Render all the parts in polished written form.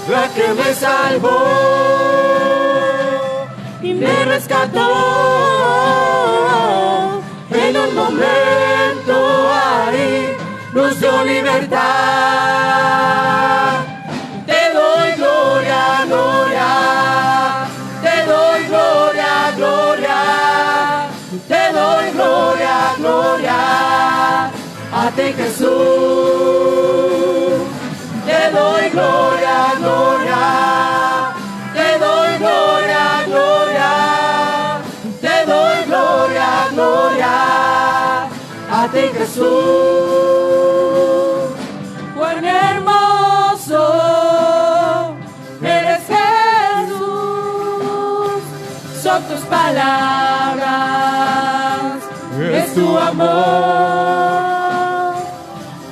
la que me salvó y me rescató. En un momento ahí nos dio libertad. Te doy gloria, gloria. Te doy gloria, gloria. Te doy gloria, gloria. A ti, Jesús. Te doy gloria, gloria. Te doy gloria, gloria. Te doy gloria, gloria. A ti, Jesús. Cuán hermoso eres, Jesús. Son tus palabras, es tu amor.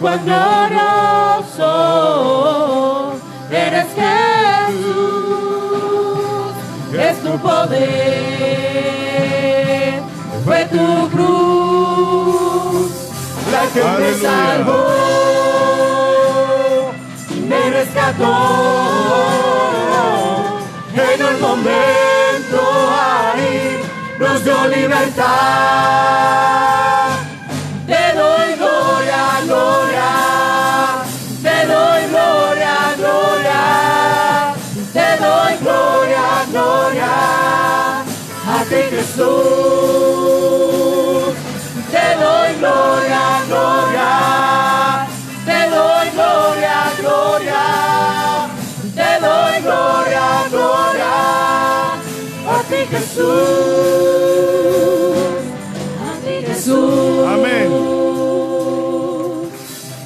Cuán glorioso eres, Jesús. Es tu poder, fue tu cruz la que me salvó y me rescató. En un momento ahí nos dio libertad. Te doy gloria, gloria. Te doy gloria, gloria. Te doy gloria, gloria. A ti, Jesús. Te doy gloria, gloria. Te doy gloria, gloria. Te doy gloria, gloria. A ti, Jesús. A ti, Jesús. Amén.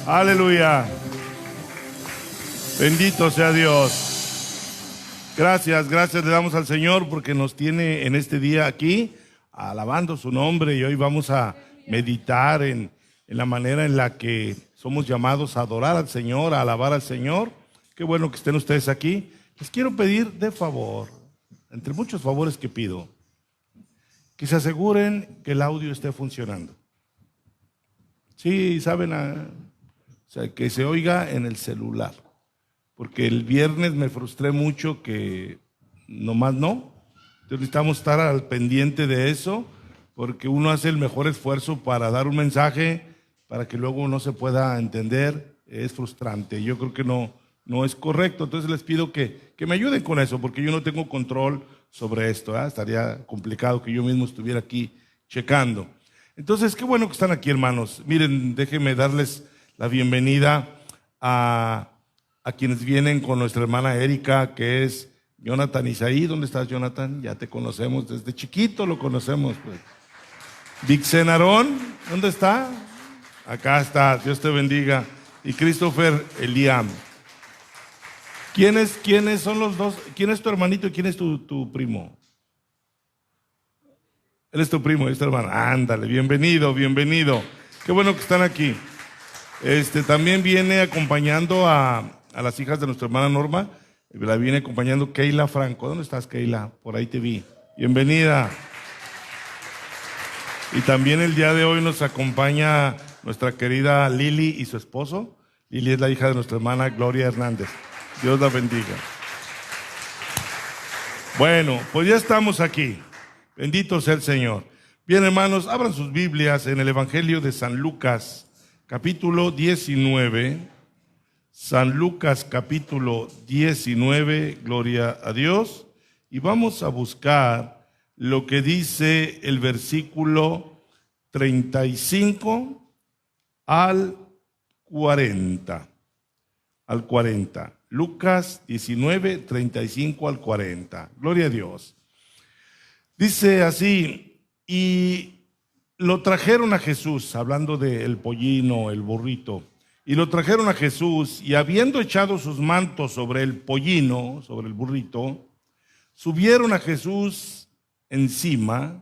Aleluya. Bendito sea Dios. Gracias le damos al Señor porque nos tiene en este día aquí alabando su nombre, y hoy vamos a meditar en la manera en la que somos llamados a adorar al Señor, a alabar al Señor. Qué bueno que estén ustedes aquí. Les quiero pedir de favor, entre muchos favores que pido, que se aseguren que el audio esté funcionando. Sí, saben, o sea, que se oiga en el celular, porque el viernes me frustré mucho que nomás no. Entonces necesitamos estar al pendiente de eso, porque uno hace el mejor esfuerzo para dar un mensaje, para que luego no se pueda entender. Es frustrante, yo creo que no es correcto. Entonces les pido que me ayuden con eso, porque yo no tengo control sobre esto, ¿eh? Estaría complicado que yo mismo estuviera aquí checando. Entonces, qué bueno que están aquí, hermanos. Miren, déjenme darles la bienvenida a quienes vienen con nuestra hermana Erika, que es Jonathan Isaí. ¿Dónde estás, Jonathan? Ya te conocemos, desde chiquito lo conocemos, pues. Dixen Aarón, ¿dónde está? Acá está, Dios te bendiga. Y Christopher Eliam. ¿Quiénes son los dos? ¿Quién es tu hermanito y quién es tu primo? Él es tu primo, es tu hermano. Ándale, bienvenido. Qué bueno que están aquí. También viene acompañando a las hijas de nuestra hermana Norma. La viene acompañando Keila Franco. ¿Dónde estás, Keila? Por ahí te vi. Bienvenida. Y también el día de hoy nos acompaña nuestra querida Lili y su esposo. Lili es la hija de nuestra hermana Gloria Hernández. Dios la bendiga. Bueno, pues ya estamos aquí. Bendito sea el Señor. Bien, hermanos, abran sus Biblias en el Evangelio de San Lucas, capítulo 19. San Lucas, capítulo 19, gloria a Dios. Y vamos a buscar lo que dice el versículo 35 al 40. Al 40. Lucas 19, 35 al 40. Gloria a Dios. Dice así: y lo trajeron a Jesús, hablando del pollino, el burrito, y lo trajeron a Jesús, y habiendo echado sus mantos sobre el pollino, sobre el burrito, subieron a Jesús encima,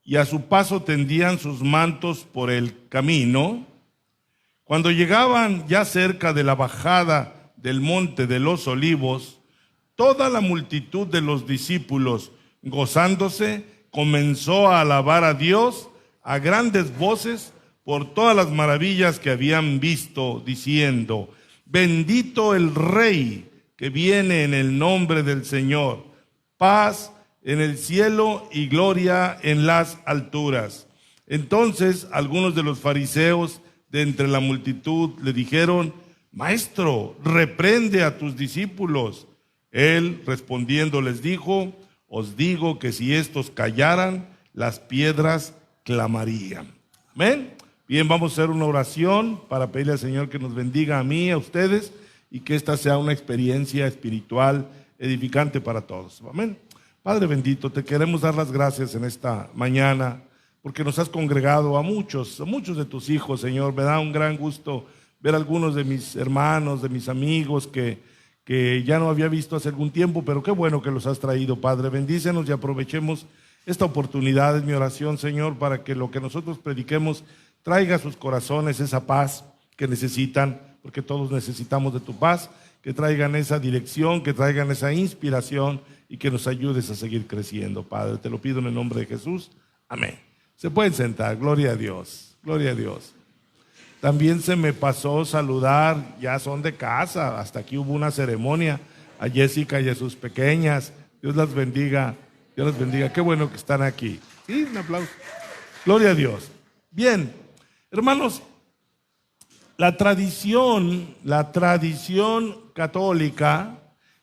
y a su paso tendían sus mantos por el camino. Cuando llegaban ya cerca de la bajada del monte de los olivos, toda la multitud de los discípulos, gozándose, comenzó a alabar a Dios a grandes voces por todas las maravillas que habían visto, diciendo: bendito el Rey que viene en el nombre del Señor. Paz en el cielo y gloria en las alturas. Entonces algunos de los fariseos de entre la multitud le dijeron: Maestro, reprende a tus discípulos. Él respondiendo les dijo: Os digo que si estos callaran, las piedras clamarían. Amén. Bien, vamos a hacer una oración para pedirle al Señor que nos bendiga a mí, a ustedes, y que esta sea una experiencia espiritual edificante para todos. Amén. Padre bendito, te queremos dar las gracias en esta mañana, porque nos has congregado a muchos de tus hijos, Señor. Me da un gran gusto ver a algunos de mis hermanos, de mis amigos que ya no había visto hace algún tiempo, pero qué bueno que los has traído, Padre. Bendícenos y aprovechemos esta oportunidad. Es mi oración, Señor, para que lo que nosotros prediquemos traiga a sus corazones esa paz que necesitan, porque todos necesitamos de tu paz, que traigan esa dirección, que traigan esa inspiración y que nos ayudes a seguir creciendo, Padre. Te lo pido en el nombre de Jesús. Amén. Se pueden sentar. Gloria a Dios. Gloria a Dios. También se me pasó saludar, ya son de casa, hasta aquí hubo una ceremonia, a Jessica y a sus pequeñas. Dios las bendiga, Dios las bendiga. Qué bueno que están aquí. Sí, un aplauso. Gloria a Dios. Bien, hermanos, la tradición católica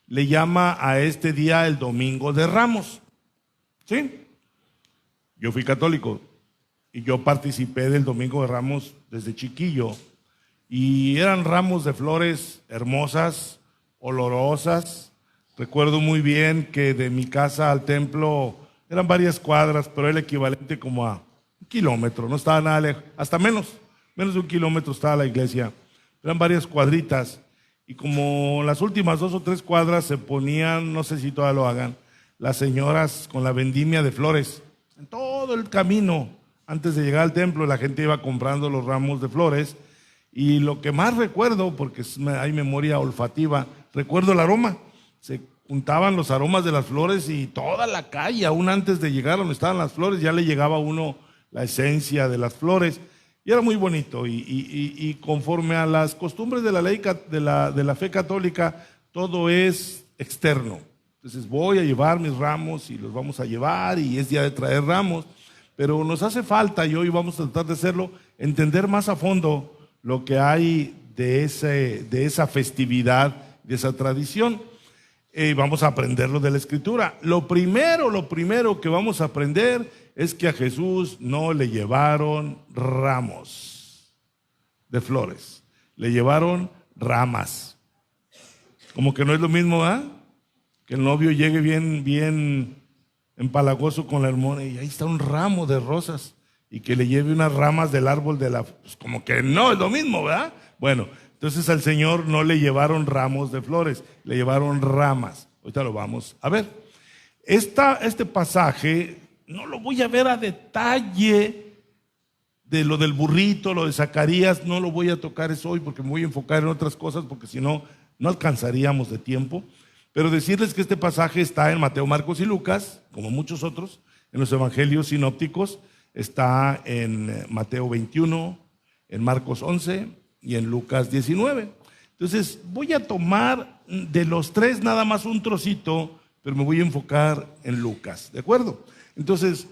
le llama a este día el Domingo de Ramos. ¿Sí? Yo fui católico y yo participé del Domingo de Ramos desde chiquillo, y eran ramos de flores hermosas, olorosas. Recuerdo muy bien que de mi casa al templo eran varias cuadras, pero era el equivalente como a 1 kilómetro, no estaba nada lejos, hasta menos de 1 kilómetro estaba la iglesia. Eran varias cuadritas, y como las últimas 2 o 3 cuadras se ponían, no sé si todavía lo hagan, las señoras con la vendimia de flores. En todo el camino, antes de llegar al templo, la gente iba comprando los ramos de flores, y lo que más recuerdo, porque hay memoria olfativa, recuerdo el aroma. Se juntaban los aromas de las flores y toda la calle, aún antes de llegar donde estaban las flores, ya le llegaba a uno la esencia de las flores, y era muy bonito. Y conforme a las costumbres de la ley de la fe católica, todo es externo. Entonces voy a llevar mis ramos y los vamos a llevar, y es día de traer ramos, pero nos hace falta, y hoy vamos a tratar de hacerlo, entender más a fondo lo que hay de esa festividad, de esa tradición. Vamos a aprenderlo de la Escritura. Lo primero que vamos a aprender es que a Jesús no le llevaron ramos de flores, le llevaron ramas. Como que no es lo mismo, ¿ah? Que el novio llegue bien empalagoso con la hermana y ahí está un ramo de rosas, y que le lleve unas ramas del árbol pues como que no es lo mismo, ¿verdad? Bueno, entonces al Señor no le llevaron ramos de flores, le llevaron ramas. Ahorita lo vamos a ver. Este pasaje no lo voy a ver a detalle, de lo del burrito, lo de Zacarías, no lo voy a tocar eso hoy, porque me voy a enfocar en otras cosas, porque si no, no alcanzaríamos de tiempo. Pero decirles que este pasaje está en Mateo, Marcos y Lucas, como muchos otros, en los evangelios sinópticos. Está en Mateo 21, en Marcos 11 y en Lucas 19. Entonces voy a tomar de los 3 nada más un trocito, pero me voy a enfocar en Lucas, ¿de acuerdo? Entonces,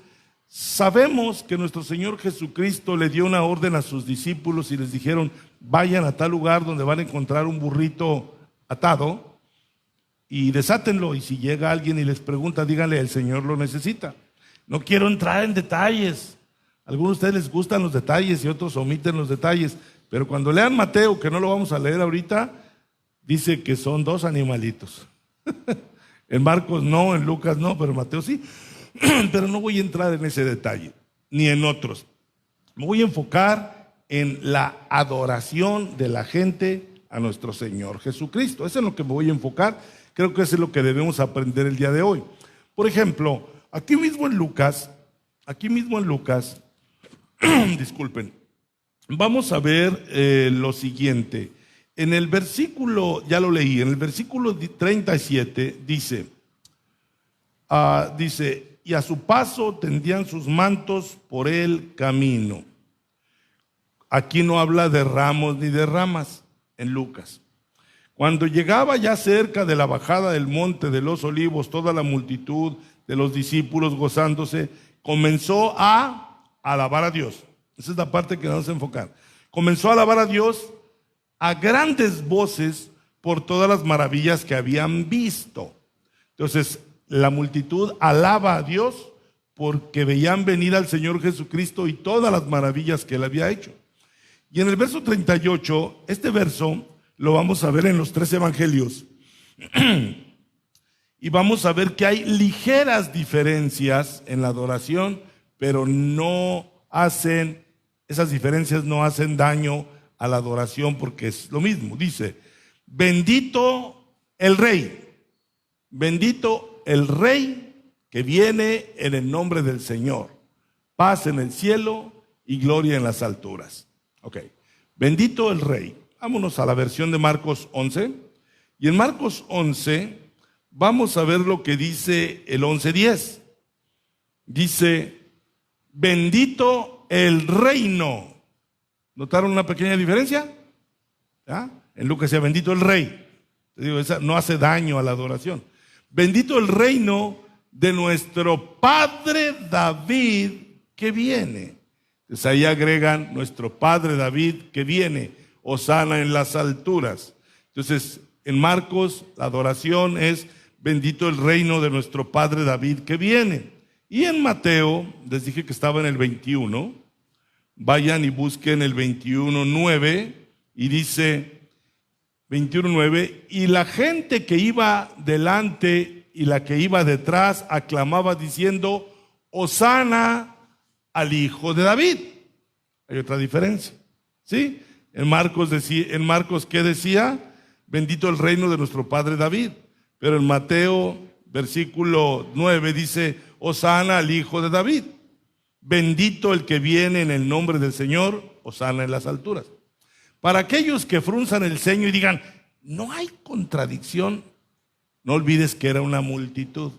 sabemos que nuestro Señor Jesucristo le dio una orden a sus discípulos y les dijeron: vayan a tal lugar donde van a encontrar un burrito atado y desátenlo, y si llega alguien y les pregunta, díganle: el Señor lo necesita. No quiero entrar en detalles. Algunos de ustedes les gustan los detalles y otros omiten los detalles, pero cuando lean Mateo, que no lo vamos a leer ahorita, dice que son 2 animalitos. En Marcos no, en Lucas no, pero en Mateo sí. Pero no voy a entrar en ese detalle, ni en otros. Me voy a enfocar en la adoración de la gente a nuestro Señor Jesucristo. Eso es en lo que me voy a enfocar. Creo que eso es lo que debemos aprender el día de hoy. Por ejemplo, aquí mismo en Lucas, disculpen, vamos a ver lo siguiente. En el versículo, ya lo leí, en el versículo 37 dice, y a su paso tendían sus mantos por el camino. Aquí no habla de ramos ni de ramas en Lucas. Cuando llegaba ya cerca de la bajada del monte de los olivos, toda la multitud de los discípulos gozándose, comenzó a alabar a Dios. Esa es la parte que vamos a enfocar. Comenzó a alabar a Dios a grandes voces por todas las maravillas que habían visto. Entonces, la multitud alaba a Dios porque veían venir al Señor Jesucristo y todas las maravillas que Él había hecho. Y en el verso 38, este verso lo vamos a ver en los 3 evangelios. Y vamos a ver que hay ligeras diferencias en la adoración, pero esas diferencias no hacen daño a la adoración porque es lo mismo. Dice, bendito el Rey que viene en el nombre del Señor, paz en el cielo y gloria en las alturas. Ok, bendito el Rey. Vámonos a la versión de Marcos 11. Y en Marcos 11 vamos a ver lo que dice el 11:10. Dice, bendito el reino. ¿Notaron una pequeña diferencia? ¿Ya? En Lucas decía, bendito el Rey. Te digo, esa no hace daño a la adoración. Bendito el reino de nuestro Padre David que viene. Entonces ahí agregan nuestro Padre David que viene, hosana en las alturas. Entonces en Marcos la adoración es bendito el reino de nuestro Padre David que viene. Y en Mateo, les dije que estaba en el 21, vayan y busquen el 21:9 y dice 21:9, y la gente que iba delante y la que iba detrás aclamaba diciendo, hosana al Hijo de David. Hay otra diferencia, ¿sí? En Marcos, ¿qué decía? Bendito el reino de nuestro Padre David. Pero en Mateo, versículo 9, dice, hosana al Hijo de David. Bendito el que viene en el nombre del Señor, hosana en las alturas. Para aquellos que frunzan el ceño y digan, no hay contradicción, no olvides que era una multitud.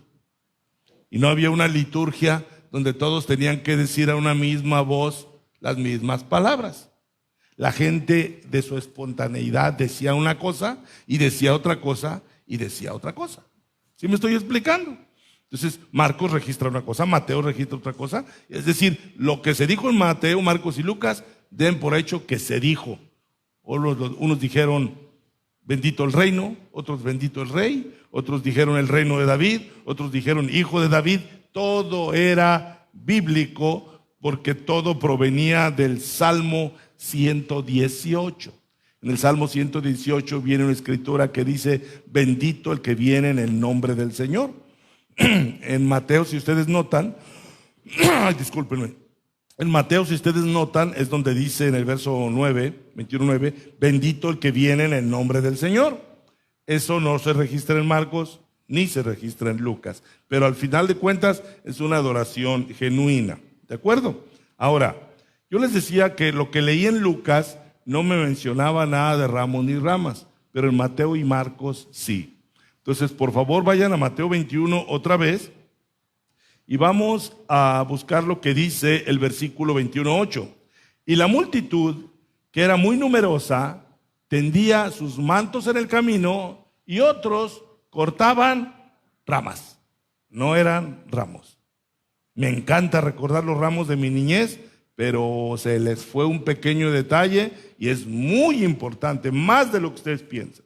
Y no había una liturgia donde todos tenían que decir a una misma voz las mismas palabras. La gente de su espontaneidad decía una cosa y decía otra cosa y decía otra cosa. ¿Sí me estoy explicando? Entonces Marcos registra una cosa, Mateo registra otra cosa. Es decir, lo que se dijo en Mateo, Marcos y Lucas, den por hecho que se dijo. Unos dijeron bendito el reino, otros bendito el rey, otros dijeron el reino de David, otros dijeron hijo de David. Todo era bíblico porque todo provenía del Salmo 118. En el Salmo 118 viene una escritura que dice, bendito el que viene en el nombre del Señor. En Mateo, si ustedes notan, discúlpenme, en Mateo, si ustedes notan, es donde dice en el verso 9, 21:9, bendito el que viene en el nombre del Señor. Eso no se registra en Marcos, ni se registra en Lucas, pero al final de cuentas es una adoración genuina, ¿de acuerdo? Ahora, yo les decía que lo que leí en Lucas no me mencionaba nada de ramos ni ramas, pero en Mateo y Marcos sí. Entonces, por favor, vayan a Mateo 21 otra vez y vamos a buscar lo que dice el versículo 21:8. Y la multitud, que era muy numerosa, tendía sus mantos en el camino y otros cortaban ramas. No eran ramos. Me encanta recordar los ramos de mi niñez, pero se les fue un pequeño detalle y es muy importante, más de lo que ustedes piensan.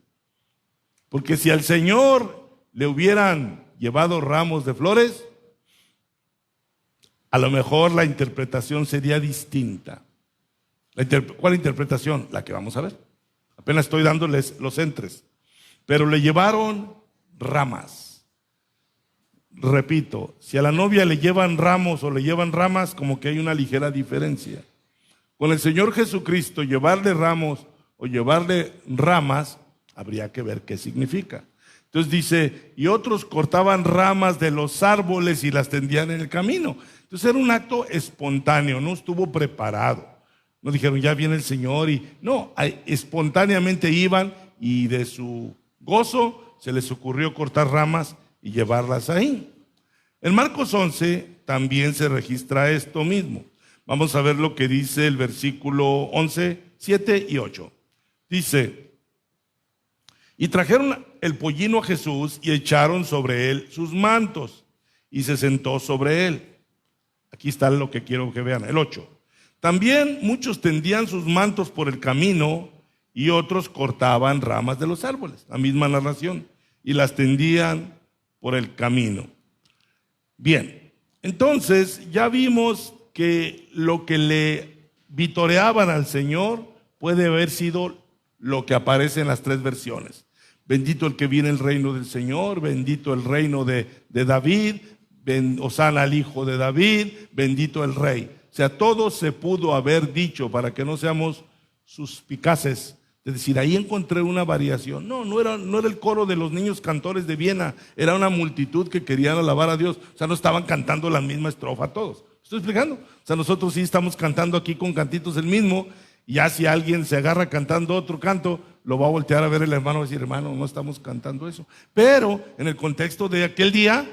Porque si al Señor le hubieran llevado ramos de flores, a lo mejor la interpretación sería distinta. ¿Cuál interpretación? La que vamos a ver. Apenas estoy dándoles los entres. Pero le llevaron ramas. Repito, si a la novia le llevan ramos o le llevan ramas, como que hay una ligera diferencia. Con el Señor Jesucristo, llevarle ramos o llevarle ramas, habría que ver qué significa. Entonces dice, y otros cortaban ramas de los árboles y las tendían en el camino. Entonces era un acto espontáneo, no estuvo preparado. No dijeron, ya viene el Señor y no, espontáneamente iban y de su gozo se les ocurrió cortar ramas y llevarlas ahí. En Marcos 11 también se registra esto mismo. Vamos a ver lo que dice el versículo 11, 7 y 8. Dice, Y trajeron el pollino a Jesús y echaron sobre él sus mantos y se sentó sobre él. Aquí está lo que quiero que vean, el 8. También muchos tendían sus mantos por el camino y otros cortaban ramas de los árboles, la misma narración, y las tendían por el camino. Bien, entonces ya vimos que lo que le vitoreaban al Señor puede haber sido lo que aparece en las tres versiones. Bendito el que viene el reino del Señor, bendito el reino de David, Hosana al hijo de David, bendito el rey. O sea, todo se pudo haber dicho para que no seamos suspicaces. Es decir, ahí encontré una variación. No era el coro de los niños cantores de Viena, era una multitud que querían alabar a Dios. O sea, no estaban cantando la misma estrofa todos. ¿Estoy explicando? O sea, nosotros sí estamos cantando aquí con cantitos el mismo, y ya si alguien se agarra cantando otro canto, lo va a voltear a ver el hermano y va a decir, hermano, no estamos cantando eso. Pero en el contexto de aquel día,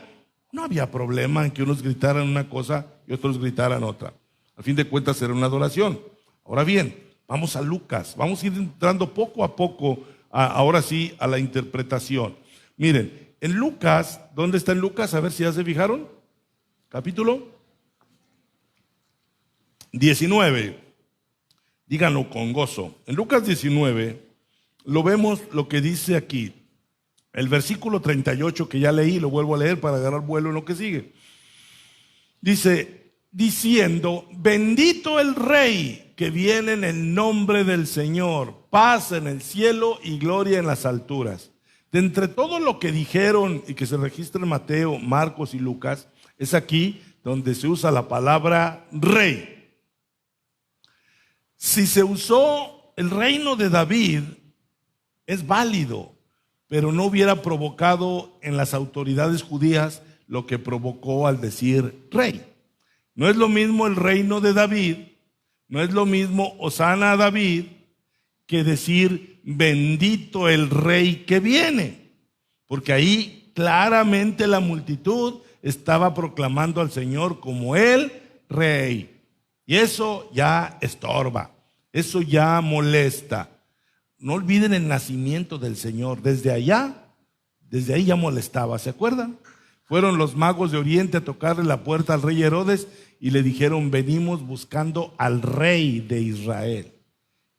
no había problema en que unos gritaran una cosa y otros gritaran otra. Al fin de cuentas era una adoración. Ahora bien, vamos a Lucas, vamos a ir entrando poco a poco, ahora sí, a la interpretación. Miren, en Lucas, ¿dónde está en Lucas? A ver si ya se fijaron. Capítulo 19. Díganlo con gozo. En Lucas 19, lo vemos lo que dice aquí. El versículo 38 que ya leí, lo vuelvo a leer para agarrar vuelo en lo que sigue. Dice, diciendo, bendito el Rey que viene en el nombre del Señor, paz en el cielo y gloria en las alturas. De entre todo lo que dijeron y que se registra en Mateo, Marcos y Lucas, es aquí donde se usa la palabra rey. Si se usó el reino de David, es válido, pero no hubiera provocado en las autoridades judías lo que provocó al decir rey. No es lo mismo el reino de David, no es lo mismo Hosana a David, que decir bendito el rey que viene, porque ahí claramente la multitud estaba proclamando al Señor como el rey, y eso ya estorba, eso ya molesta. No olviden el nacimiento del Señor, desde ahí ya molestaba, ¿se acuerdan? Fueron los magos de Oriente a tocarle la puerta al rey Herodes y le dijeron, venimos buscando al rey de Israel.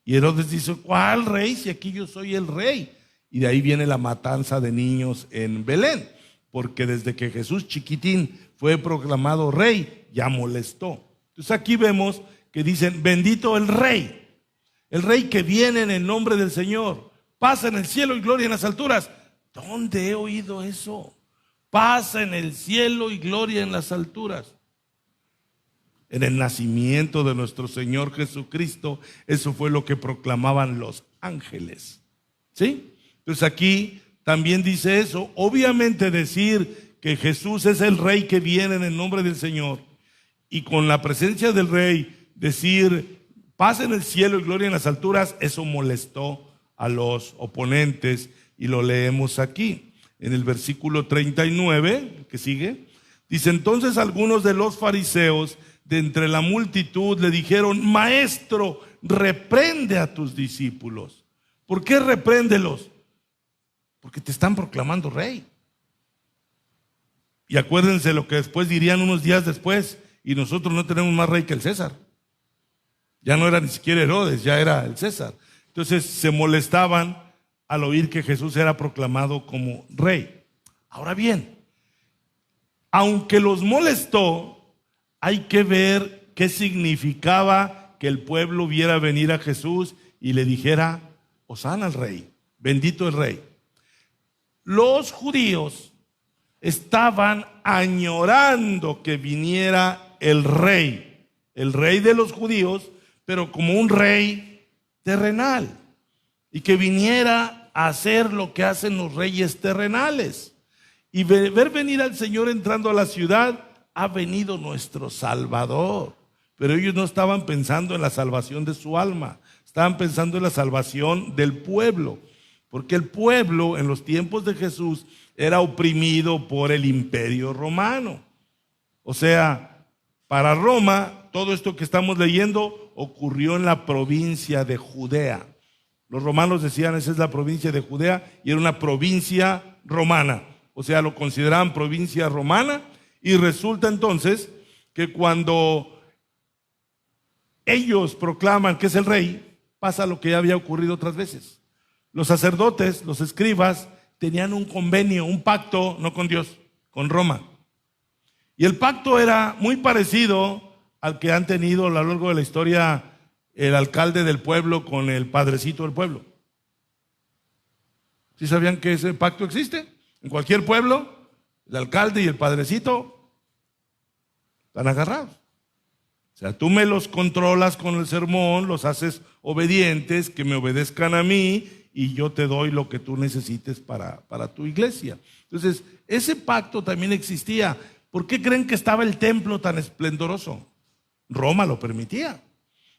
Y Herodes dice, ¿cuál rey? Si aquí yo soy el rey. Y de ahí viene la matanza de niños en Belén, porque desde que Jesús chiquitín fue proclamado rey, ya molestó. Entonces aquí vemos que dicen, bendito el rey que viene en el nombre del Señor, paz en el cielo y gloria en las alturas. ¿Dónde he oído eso? Paz en el cielo y gloria en las alturas. En el nacimiento de nuestro Señor Jesucristo, eso fue lo que proclamaban los ángeles. ¿Sí? Entonces aquí también dice eso. Obviamente decir que Jesús es el rey que viene en el nombre del Señor y con la presencia del rey decir paz en el cielo y gloria en las alturas, eso molestó a los oponentes y lo leemos aquí. En el versículo 39, que sigue, dice, entonces algunos de los fariseos de entre la multitud le dijeron, maestro, reprende a tus discípulos. ¿Por qué repréndelos? Porque te están proclamando rey. Y acuérdense lo que después dirían unos días después, y nosotros no tenemos más rey que el César. Ya no era ni siquiera Herodes, ya era el César. Entonces se molestaban al oír que Jesús era proclamado como rey. Ahora bien, aunque los molestó, hay que ver qué significaba que el pueblo viera venir a Jesús y le dijera, hosana al rey, bendito el rey. Los judíos estaban añorando que viniera el rey de los judíos, pero como un rey terrenal, y que viniera a hacer lo que hacen los reyes terrenales. Y ver venir al Señor entrando a la ciudad, ha venido nuestro Salvador. Pero ellos no estaban pensando en la salvación de su alma, estaban pensando en la salvación del pueblo, porque el pueblo en los tiempos de Jesús era oprimido por el imperio romano. O sea, para Roma, todo esto que estamos leyendo ocurrió en la provincia de Judea. Los romanos decían, esa es la provincia de Judea, y era una provincia romana. O sea, lo consideraban provincia romana, y resulta entonces que cuando ellos proclaman que es el rey, pasa lo que ya había ocurrido otras veces. Los sacerdotes, los escribas, tenían un convenio, un pacto, no con Dios, con Roma. Y el pacto era muy parecido al que han tenido a lo largo de la historia el alcalde del pueblo con el padrecito del pueblo. ¿Sí sabían que ese pacto existe? En cualquier pueblo, el alcalde y el padrecito están agarrados. O sea, tú me los controlas con el sermón, los haces obedientes, que me obedezcan a mí, y yo te doy lo que tú necesites para tu iglesia. Entonces, ese pacto también existía. ¿Por qué creen que estaba el templo tan esplendoroso? Roma lo permitía.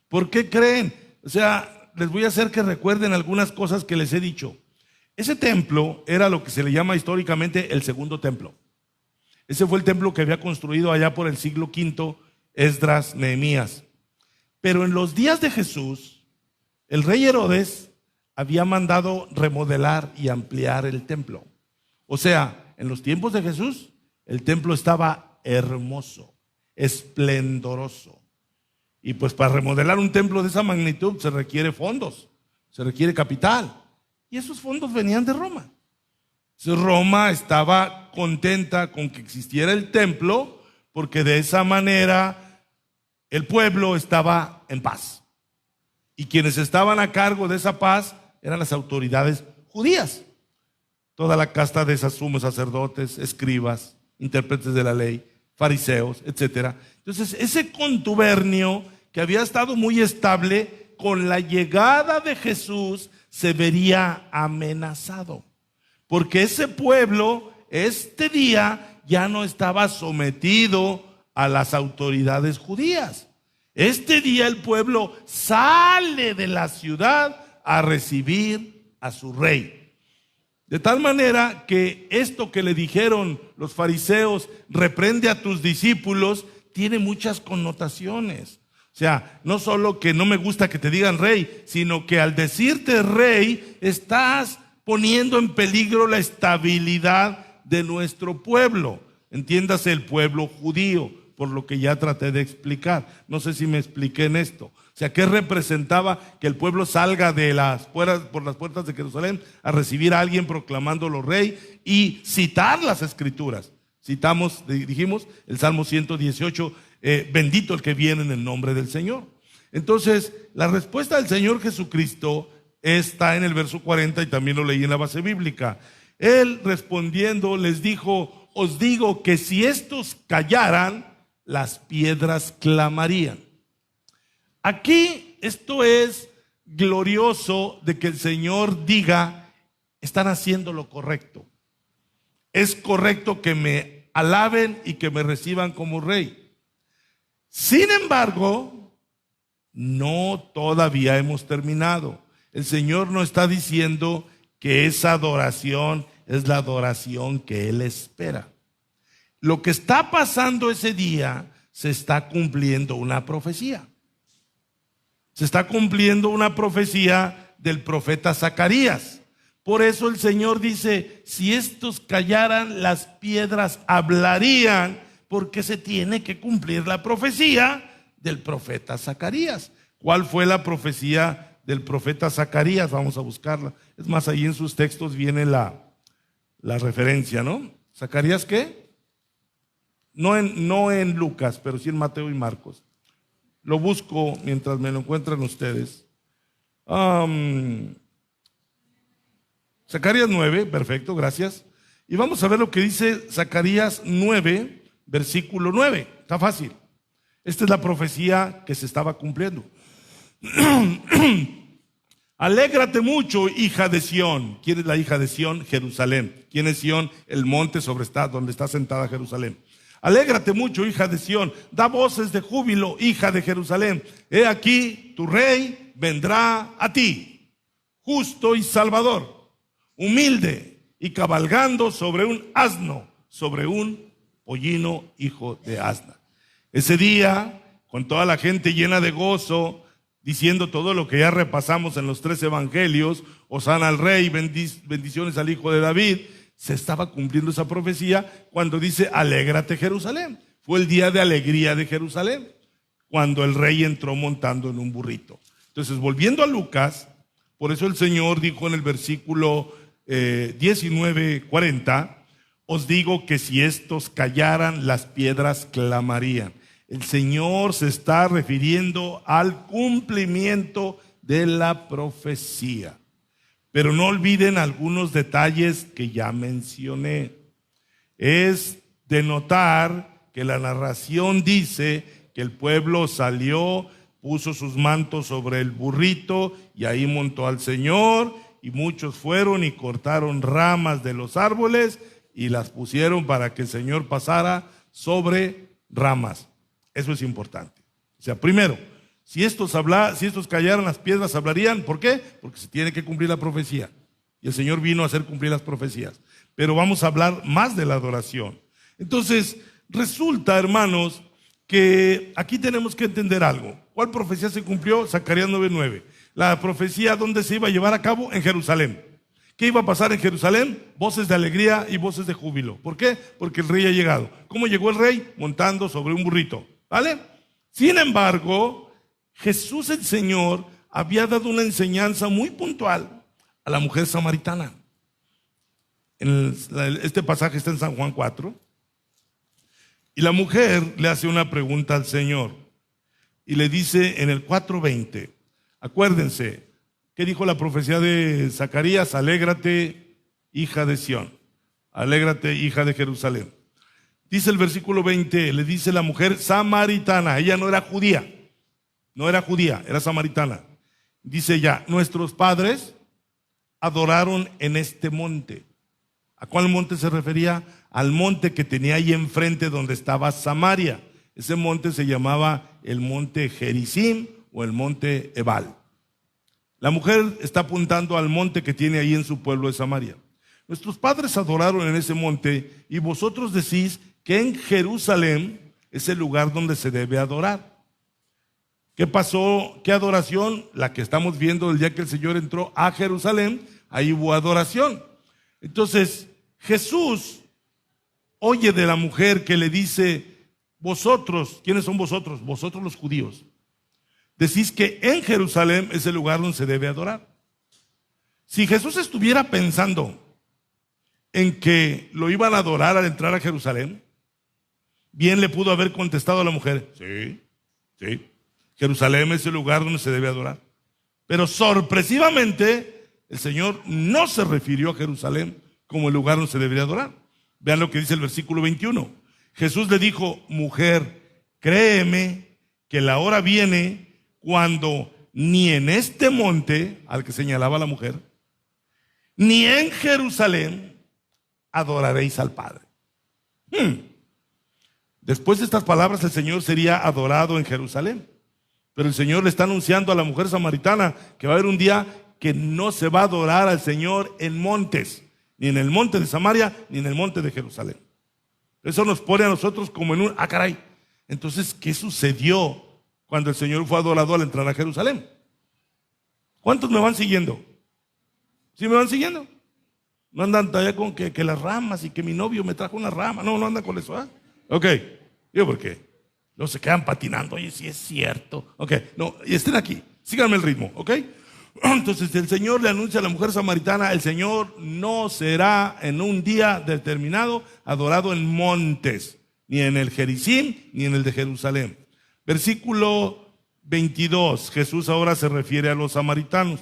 ¿Por qué creen? O sea, les voy a hacer que recuerden algunas cosas que les he dicho. Ese templo era lo que se le llama históricamente el segundo templo. Ese fue el templo que había construido allá por el siglo V Esdras, Nehemías. Pero en los días de Jesús, el rey Herodes había mandado remodelar y ampliar el templo. O sea, en los tiempos de Jesús, el templo estaba hermoso, esplendoroso. Y pues para remodelar un templo de esa magnitud se requiere fondos, se requiere capital. Y esos fondos venían de Roma. Entonces Roma estaba contenta con que existiera el templo, porque de esa manera el pueblo estaba en paz. Y quienes estaban a cargo de esa paz eran las autoridades judías. Toda la casta de esas sumos sacerdotes, escribas, intérpretes de la ley, fariseos, etc. Entonces, ese contubernio que había estado muy estable, con la llegada de Jesús se vería amenazado. Porque ese pueblo, este día, ya no estaba sometido a las autoridades judías. Este día el pueblo sale de la ciudad a recibir a su rey. De tal manera que esto que le dijeron los fariseos, reprende a tus discípulos, tiene muchas connotaciones. O sea, no solo que no me gusta que te digan rey, sino que al decirte rey, estás poniendo en peligro la estabilidad de nuestro pueblo. Entiéndase, el pueblo judío, por lo que ya traté de explicar. No sé si me expliqué en esto. O sea, ¿qué representaba que el pueblo salga de por las puertas de Jerusalén a recibir a alguien proclamándolo rey y citar las escrituras? Dijimos, el Salmo 118, bendito el que viene en el nombre del Señor. Entonces, la respuesta del Señor Jesucristo está en el verso 40 y también lo leí en la base bíblica. Él respondiendo les dijo, os digo que si estos callaran, las piedras clamarían. Aquí esto es glorioso de que el Señor diga, están haciendo lo correcto. Es correcto que me alaben y que me reciban como rey. Sin embargo, no todavía hemos terminado. El Señor no está diciendo que esa adoración es la adoración que Él espera. Lo que está pasando ese día, se está cumpliendo una profecía. Se está cumpliendo una profecía del profeta Zacarías. Por eso el Señor dice, si estos callaran, las piedras hablarían, porque se tiene que cumplir la profecía del profeta Zacarías. ¿Cuál fue la profecía del profeta Zacarías? Vamos a buscarla. Es más, ahí en sus textos viene la referencia, ¿no? ¿Zacarías qué? No en Lucas, pero sí en Mateo y Marcos. Lo busco mientras me lo encuentran ustedes. Zacarías 9, perfecto, gracias. Y vamos a ver lo que dice Zacarías 9, versículo 9. Está fácil. Esta es la profecía que se estaba cumpliendo. Alégrate mucho, hija de Sión. ¿Quién es la hija de Sión? Jerusalén. ¿Quién es Sión? El monte donde está sentada Jerusalén. Alégrate mucho, hija de Sión, da voces de júbilo, hija de Jerusalén. He aquí, tu rey vendrá a ti, justo y salvador, humilde y cabalgando sobre un asno, sobre un pollino hijo de asna. Ese día, con toda la gente llena de gozo, diciendo todo lo que ya repasamos en los 3 evangelios, hosana al rey, bendiciones al hijo de David. Se estaba cumpliendo esa profecía cuando dice, alégrate Jerusalén. Fue el día de alegría de Jerusalén, cuando el rey entró montando en un burrito. Entonces, volviendo a Lucas, por eso el Señor dijo en el versículo 19:40, os digo que si estos callaran, las piedras clamarían. El Señor se está refiriendo al cumplimiento de la profecía. Pero no olviden algunos detalles que ya mencioné. Es de notar que la narración dice que el pueblo salió, puso sus mantos sobre el burrito y ahí montó al Señor, y muchos fueron y cortaron ramas de los árboles y las pusieron para que el Señor pasara sobre ramas. Eso es importante. O sea, primero, si estos callaran, las piedras hablarían. ¿Por qué? Porque se tiene que cumplir la profecía. Y el Señor vino a hacer cumplir las profecías. Pero vamos a hablar más de la adoración. Entonces, resulta, hermanos, que aquí tenemos que entender algo. ¿Cuál profecía se cumplió? Zacarías 9:9. La profecía, ¿dónde se iba a llevar a cabo? En Jerusalén. ¿Qué iba a pasar en Jerusalén? Voces de alegría y voces de júbilo. ¿Por qué? Porque el rey ha llegado. ¿Cómo llegó el rey? Montando sobre un burrito. ¿Vale? Sin embargo, Jesús el Señor había dado una enseñanza muy puntual a la mujer samaritana. Este pasaje está en San Juan 4. Y la mujer le hace una pregunta al Señor. Y le dice en el 4:20, acuérdense, ¿qué dijo la profecía de Zacarías? Alégrate, hija de Sión. Alégrate, hija de Jerusalén. Dice el versículo 20, le dice la mujer samaritana, ella no era judía, era samaritana. Dice ella, nuestros padres adoraron en este monte. ¿A cuál monte se refería? Al monte que tenía ahí enfrente donde estaba Samaria. Ese monte se llamaba el monte Gerizim o el monte Ebal. La mujer está apuntando al monte que tiene ahí en su pueblo de Samaria. Nuestros padres adoraron en ese monte y vosotros decís que en Jerusalén es el lugar donde se debe adorar. ¿Qué pasó? ¿Qué adoración? La que estamos viendo el día que el Señor entró a Jerusalén, ahí hubo adoración. Entonces, Jesús oye de la mujer que le dice, vosotros, ¿quiénes son vosotros? Vosotros los judíos. Decís que en Jerusalén es el lugar donde se debe adorar. Si Jesús estuviera pensando en que lo iban a adorar al entrar a Jerusalén, bien le pudo haber contestado a la mujer, sí, Jerusalén es el lugar donde se debe adorar. Pero sorpresivamente, el Señor no se refirió a Jerusalén como el lugar donde se debería adorar. Vean lo que dice el versículo 21. Jesús le dijo, mujer, créeme que la hora viene cuando ni en este monte, al que señalaba la mujer, ni en Jerusalén adoraréis al Padre. Después de estas palabras, el Señor sería adorado en Jerusalén. Pero el Señor le está anunciando a la mujer samaritana que va a haber un día que no se va a adorar al Señor en montes, ni en el monte de Samaria, ni en el monte de Jerusalén. Eso nos pone a nosotros como en un, caray. Entonces, ¿qué sucedió cuando el Señor fue adorado al entrar a Jerusalén? ¿Cuántos me van siguiendo? ¿Sí me van siguiendo? No andan todavía con que las ramas y que mi novio me trajo una rama. No andan con eso, ¿eh? Ok, digo por qué. No se quedan patinando, oye, sí es cierto. Ok, no, y estén aquí, síganme el ritmo, ok. Entonces el Señor le anuncia a la mujer samaritana, el Señor no será en un día determinado adorado en montes, ni en el Gerizim, ni en el de Jerusalén. Versículo 22, Jesús ahora se refiere a los samaritanos.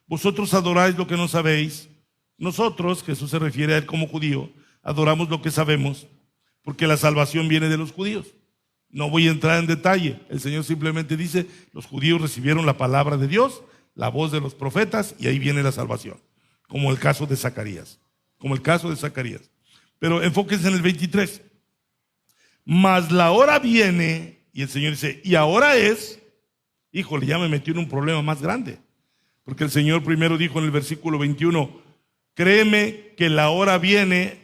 Vosotros adoráis lo que no sabéis. Nosotros, Jesús se refiere a él como judío, adoramos lo que sabemos, porque la salvación viene de los judíos. No voy a entrar en detalle. El Señor simplemente dice, los judíos recibieron la palabra de Dios, la voz de los profetas, y ahí viene la salvación. Como el caso de Zacarías. Pero enfóquense en el 23. Mas la hora viene, y el Señor dice, y ahora es, híjole, ya me metí en un problema más grande. Porque el Señor primero dijo en el versículo 21, créeme que la hora viene,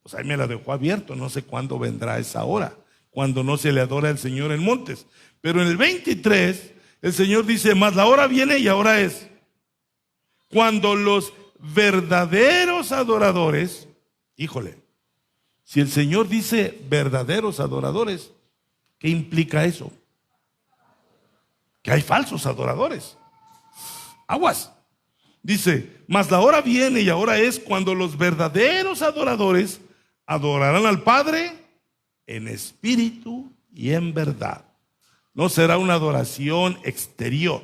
pues ahí me la dejó abierto, no sé cuándo vendrá esa hora, cuando no se le adora al Señor en montes. Pero en el 23 El Señor dice, mas la hora viene y ahora es, cuando los verdaderos adoradores, híjole, si el Señor dice verdaderos adoradores, ¿qué implica eso? Que hay falsos adoradores. Aguas. Dice, mas la hora viene y ahora es cuando los verdaderos adoradores adorarán al Padre en espíritu y en verdad. No será una adoración exterior,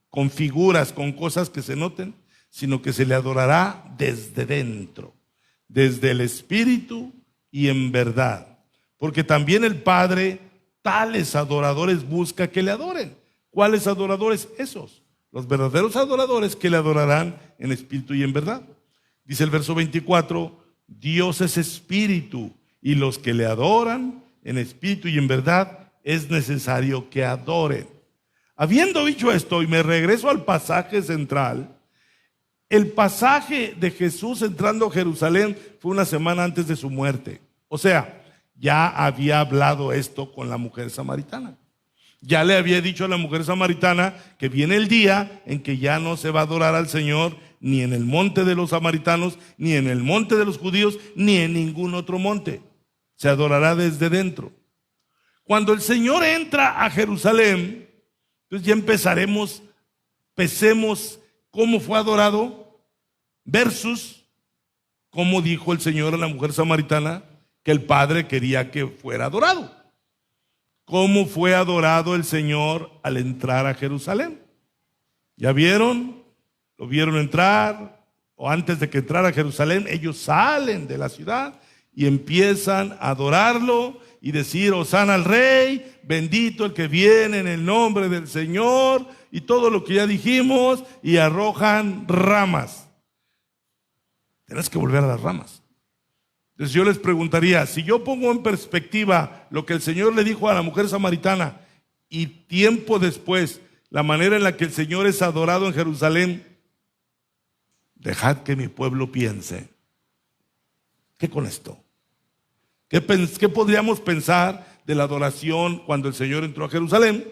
con figuras, con cosas que se noten, sino que se le adorará desde dentro, desde el espíritu y en verdad. Porque también el Padre tales adoradores busca que le adoren. ¿Cuáles adoradores? Esos, los verdaderos adoradores que le adorarán en espíritu y en verdad. Dice el verso 24, Dios es espíritu y los que le adoran en espíritu y en verdad es necesario que adoren. Habiendo dicho esto, y me regreso al pasaje central, el pasaje de Jesús entrando a Jerusalén fue una semana antes de su muerte. O sea, ya había hablado esto con la mujer samaritana. Ya le había dicho a la mujer samaritana que viene el día en que ya no se va a adorar al Señor ni en el monte de los samaritanos, ni en el monte de los judíos, ni en ningún otro monte. Se adorará desde dentro. Cuando el Señor entra a Jerusalén, entonces ya empezaremos, pesemos cómo fue adorado versus cómo dijo el Señor a la mujer samaritana que el Padre quería que fuera adorado. ¿Cómo fue adorado el Señor al entrar a Jerusalén? ¿Ya vieron? ¿Lo vieron entrar? O antes de que entrara a Jerusalén, ellos salen de la ciudad y empiezan a adorarlo y decir, Hosana al Rey, bendito el que viene en el nombre del Señor, y todo lo que ya dijimos, y arrojan ramas. Tienes que volver a las ramas. Entonces yo les preguntaría, si yo pongo en perspectiva lo que el Señor le dijo a la mujer samaritana y tiempo después, la manera en la que el Señor es adorado en Jerusalén, dejad que mi pueblo piense. ¿Qué con esto? ¿Qué podríamos pensar de la adoración cuando el Señor entró a Jerusalén,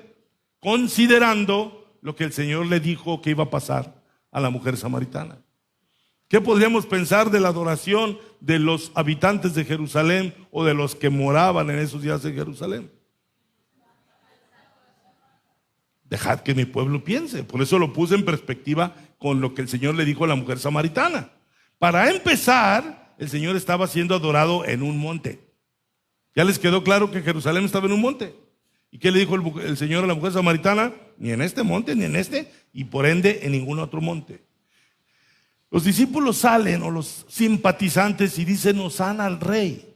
considerando lo que el Señor le dijo que iba a pasar a la mujer samaritana? ¿Qué podríamos pensar de la adoración de los habitantes de Jerusalén o de los que moraban en esos días en Jerusalén? Dejad que mi pueblo piense. Por eso lo puse en perspectiva con lo que el Señor le dijo a la mujer samaritana. Para empezar, el Señor estaba siendo adorado en un monte. ¿Ya les quedó claro que Jerusalén estaba en un monte? ¿Y qué le dijo el Señor a la mujer samaritana? Ni en este monte, ni en este, y por ende en ningún otro monte. Los discípulos salen, o los simpatizantes, y dicen Hosana al Rey,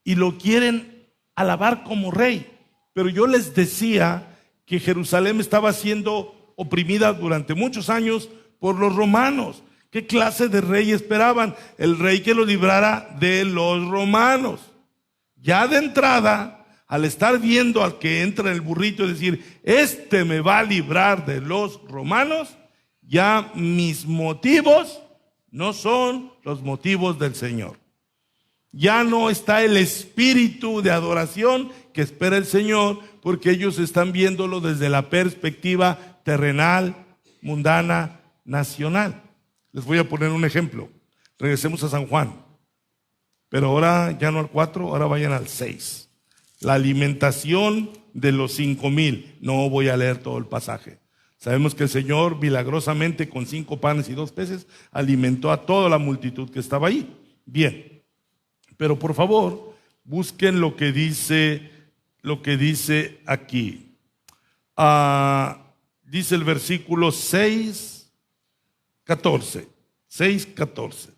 y lo quieren alabar como rey. Pero yo les decía que Jerusalén estaba siendo oprimida durante muchos años por los romanos. ¿Qué clase de rey esperaban? El rey que lo librara de los romanos. Ya de entrada, al estar viendo al que entra en el burrito y decir, este me va a librar de los romanos, ya mis motivos no son los motivos del Señor. Ya no está el espíritu de adoración que espera el Señor, porque ellos están viéndolo desde la perspectiva terrenal, mundana, nacional. Les voy a poner un ejemplo. Regresemos a San Juan, pero ahora ya no al 4, ahora vayan al 6. La alimentación de los 5,000. No voy a leer todo el pasaje. Sabemos que el Señor milagrosamente con 5 panes y 2 peces alimentó a toda la multitud que estaba ahí. Bien, pero por favor busquen lo que dice aquí. Dice el versículo 6:14.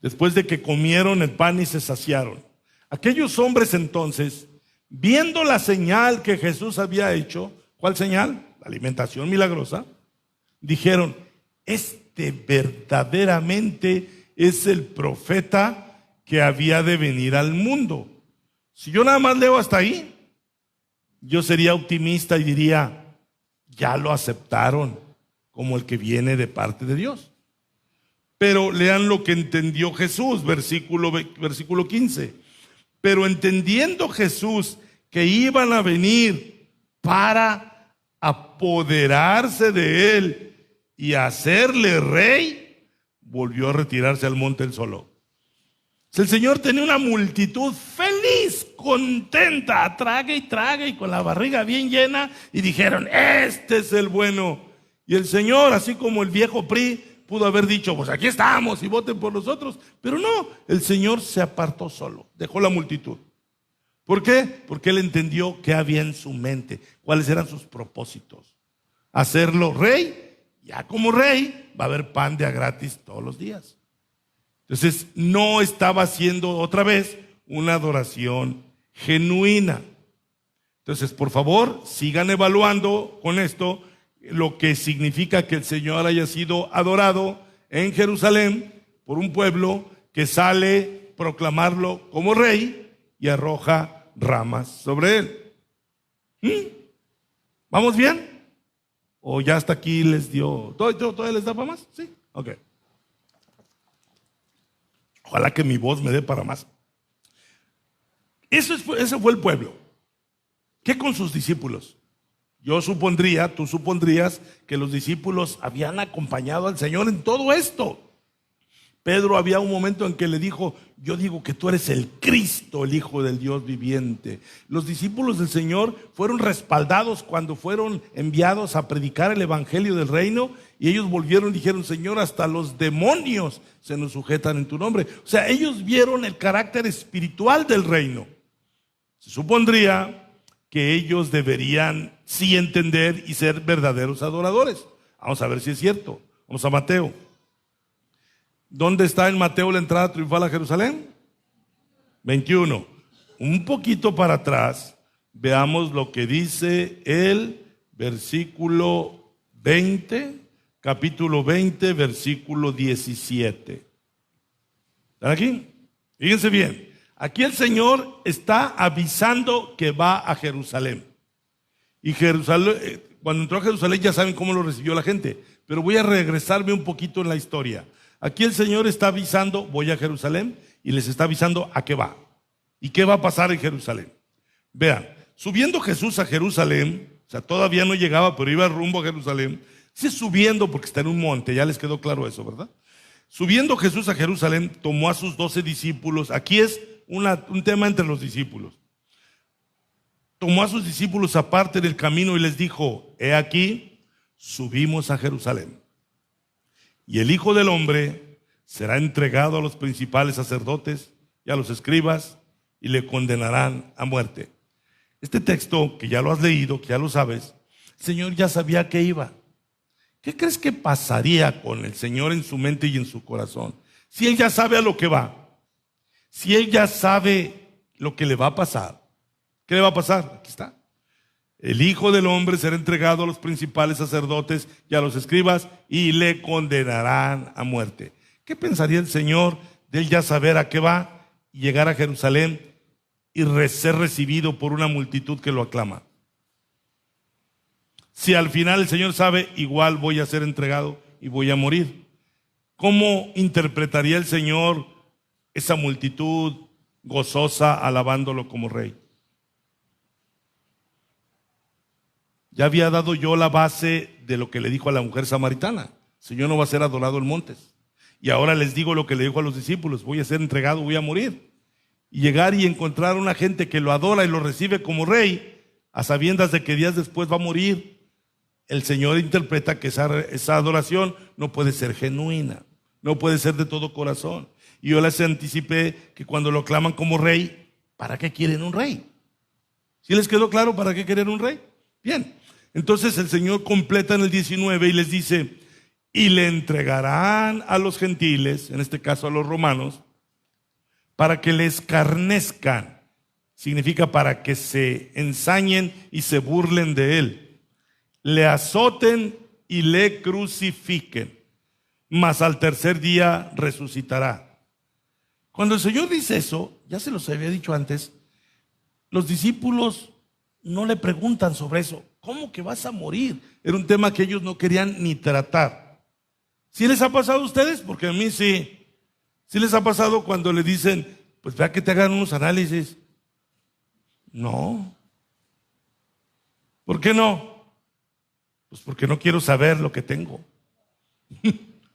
Después de que comieron el pan y se saciaron, aquellos hombres entonces, viendo la señal que Jesús había hecho, ¿cuál señal? La alimentación milagrosa, dijeron, este verdaderamente es el profeta que había de venir al mundo. Si yo nada más leo hasta ahí, yo sería optimista y diría, ya lo aceptaron como el que viene de parte de Dios. Pero lean lo que entendió Jesús, versículo 15. Pero entendiendo Jesús que iban a venir para apoderarse de él y hacerle rey, volvió a retirarse al monte él solo. El Señor tenía una multitud feliz, contenta, traga y con la barriga bien llena, y dijeron: este es el bueno. Y el Señor, así como el viejo PRI, pudo haber dicho: pues aquí estamos y voten por nosotros. Pero no, el Señor se apartó solo, dejó la multitud. ¿Por qué? Porque Él entendió qué había en su mente, cuáles eran sus propósitos. Hacerlo rey, ya como rey va a haber pan de a gratis todos los días. Entonces no estaba haciendo otra vez una adoración genuina. Entonces, por favor, sigan evaluando con esto lo que significa que el Señor haya sido adorado en Jerusalén por un pueblo que sale a proclamarlo como rey y arroja ramas sobre él. ¿Vamos bien? ¿O ya hasta aquí les dio? ¿Todavía les da para más? Sí, ok. Ojalá que mi voz me dé para más. Ese fue el pueblo. ¿Qué con sus discípulos? Yo supondría, tú supondrías que los discípulos habían acompañado al Señor en todo esto. Pedro había un momento en que le dijo: yo digo que tú eres el Cristo, el Hijo del Dios viviente. Los discípulos del Señor fueron respaldados cuando fueron enviados a predicar el evangelio del reino, y ellos volvieron y dijeron: Señor, hasta los demonios se nos sujetan en tu nombre. O sea, ellos vieron el carácter espiritual del reino. Se supondría que ellos deberían sí entender y ser verdaderos adoradores. Vamos a ver si es cierto. Vamos a Mateo. ¿Dónde está en Mateo la entrada triunfal a Jerusalén? 21. Un poquito para atrás, veamos lo que dice el versículo 20, capítulo 20, versículo 17. ¿Están aquí? Fíjense bien. Aquí el Señor está avisando que va a Jerusalén. Y Jerusalén, cuando entró a Jerusalén, ya saben cómo lo recibió la gente. Pero voy a regresarme un poquito en la historia. Aquí el Señor está avisando: voy a Jerusalén, y les está avisando a qué va. ¿Y qué va a pasar en Jerusalén? Vean, subiendo Jesús a Jerusalén, o sea, todavía no llegaba, pero iba rumbo a Jerusalén. Sí, subiendo porque está en un monte, ya les quedó claro eso, ¿verdad? Subiendo Jesús a Jerusalén, tomó a sus 12 discípulos. Aquí es un tema entre los discípulos. Tomó a sus discípulos aparte del camino y les dijo: he aquí, subimos a Jerusalén, y el Hijo del Hombre será entregado a los principales sacerdotes y a los escribas, y le condenarán a muerte. Este texto, que ya lo has leído, que ya lo sabes, el Señor ya sabía que iba. ¿Qué crees que pasaría con el Señor en su mente y en su corazón? Si Él ya sabe a lo que va, si Él ya sabe lo que le va a pasar, ¿qué le va a pasar? Aquí está. El Hijo del Hombre será entregado a los principales sacerdotes y a los escribas, y le condenarán a muerte. ¿Qué pensaría el Señor de Él ya saber a qué va y llegar a Jerusalén y ser recibido por una multitud que lo aclama? Si al final el Señor sabe: igual voy a ser entregado y voy a morir. ¿Cómo interpretaría el Señor esa multitud gozosa alabándolo como rey? Ya había dado yo la base de lo que le dijo a la mujer samaritana: el Señor no va a ser adorado en montes. Y ahora les digo lo que le dijo a los discípulos: voy a ser entregado, voy a morir. Y llegar y encontrar una gente que lo adora y lo recibe como rey, a sabiendas de que días después va a morir. El Señor interpreta que esa adoración no puede ser genuina, no puede ser de todo corazón. Y yo les anticipé que cuando lo aclaman como rey, ¿para qué quieren un rey? ¿Sí les quedó claro para qué quieren un rey? Bien, entonces el Señor completa en el 19 y les dice: y le entregarán a los gentiles, en este caso a los romanos, para que le escarnezcan. Significa para que se ensañen y se burlen de él. Le azoten y le crucifiquen, mas al tercer día resucitará. Cuando el Señor dice eso, ya se los había dicho antes, los discípulos no le preguntan sobre eso. ¿Cómo que vas a morir? Era un tema que ellos no querían ni tratar. ¿Sí les ha pasado a ustedes? Porque a mí sí. ¿Sí les ha pasado cuando le dicen: pues vea que te hagan unos análisis? No. ¿Por qué no? Pues porque no quiero saber lo que tengo.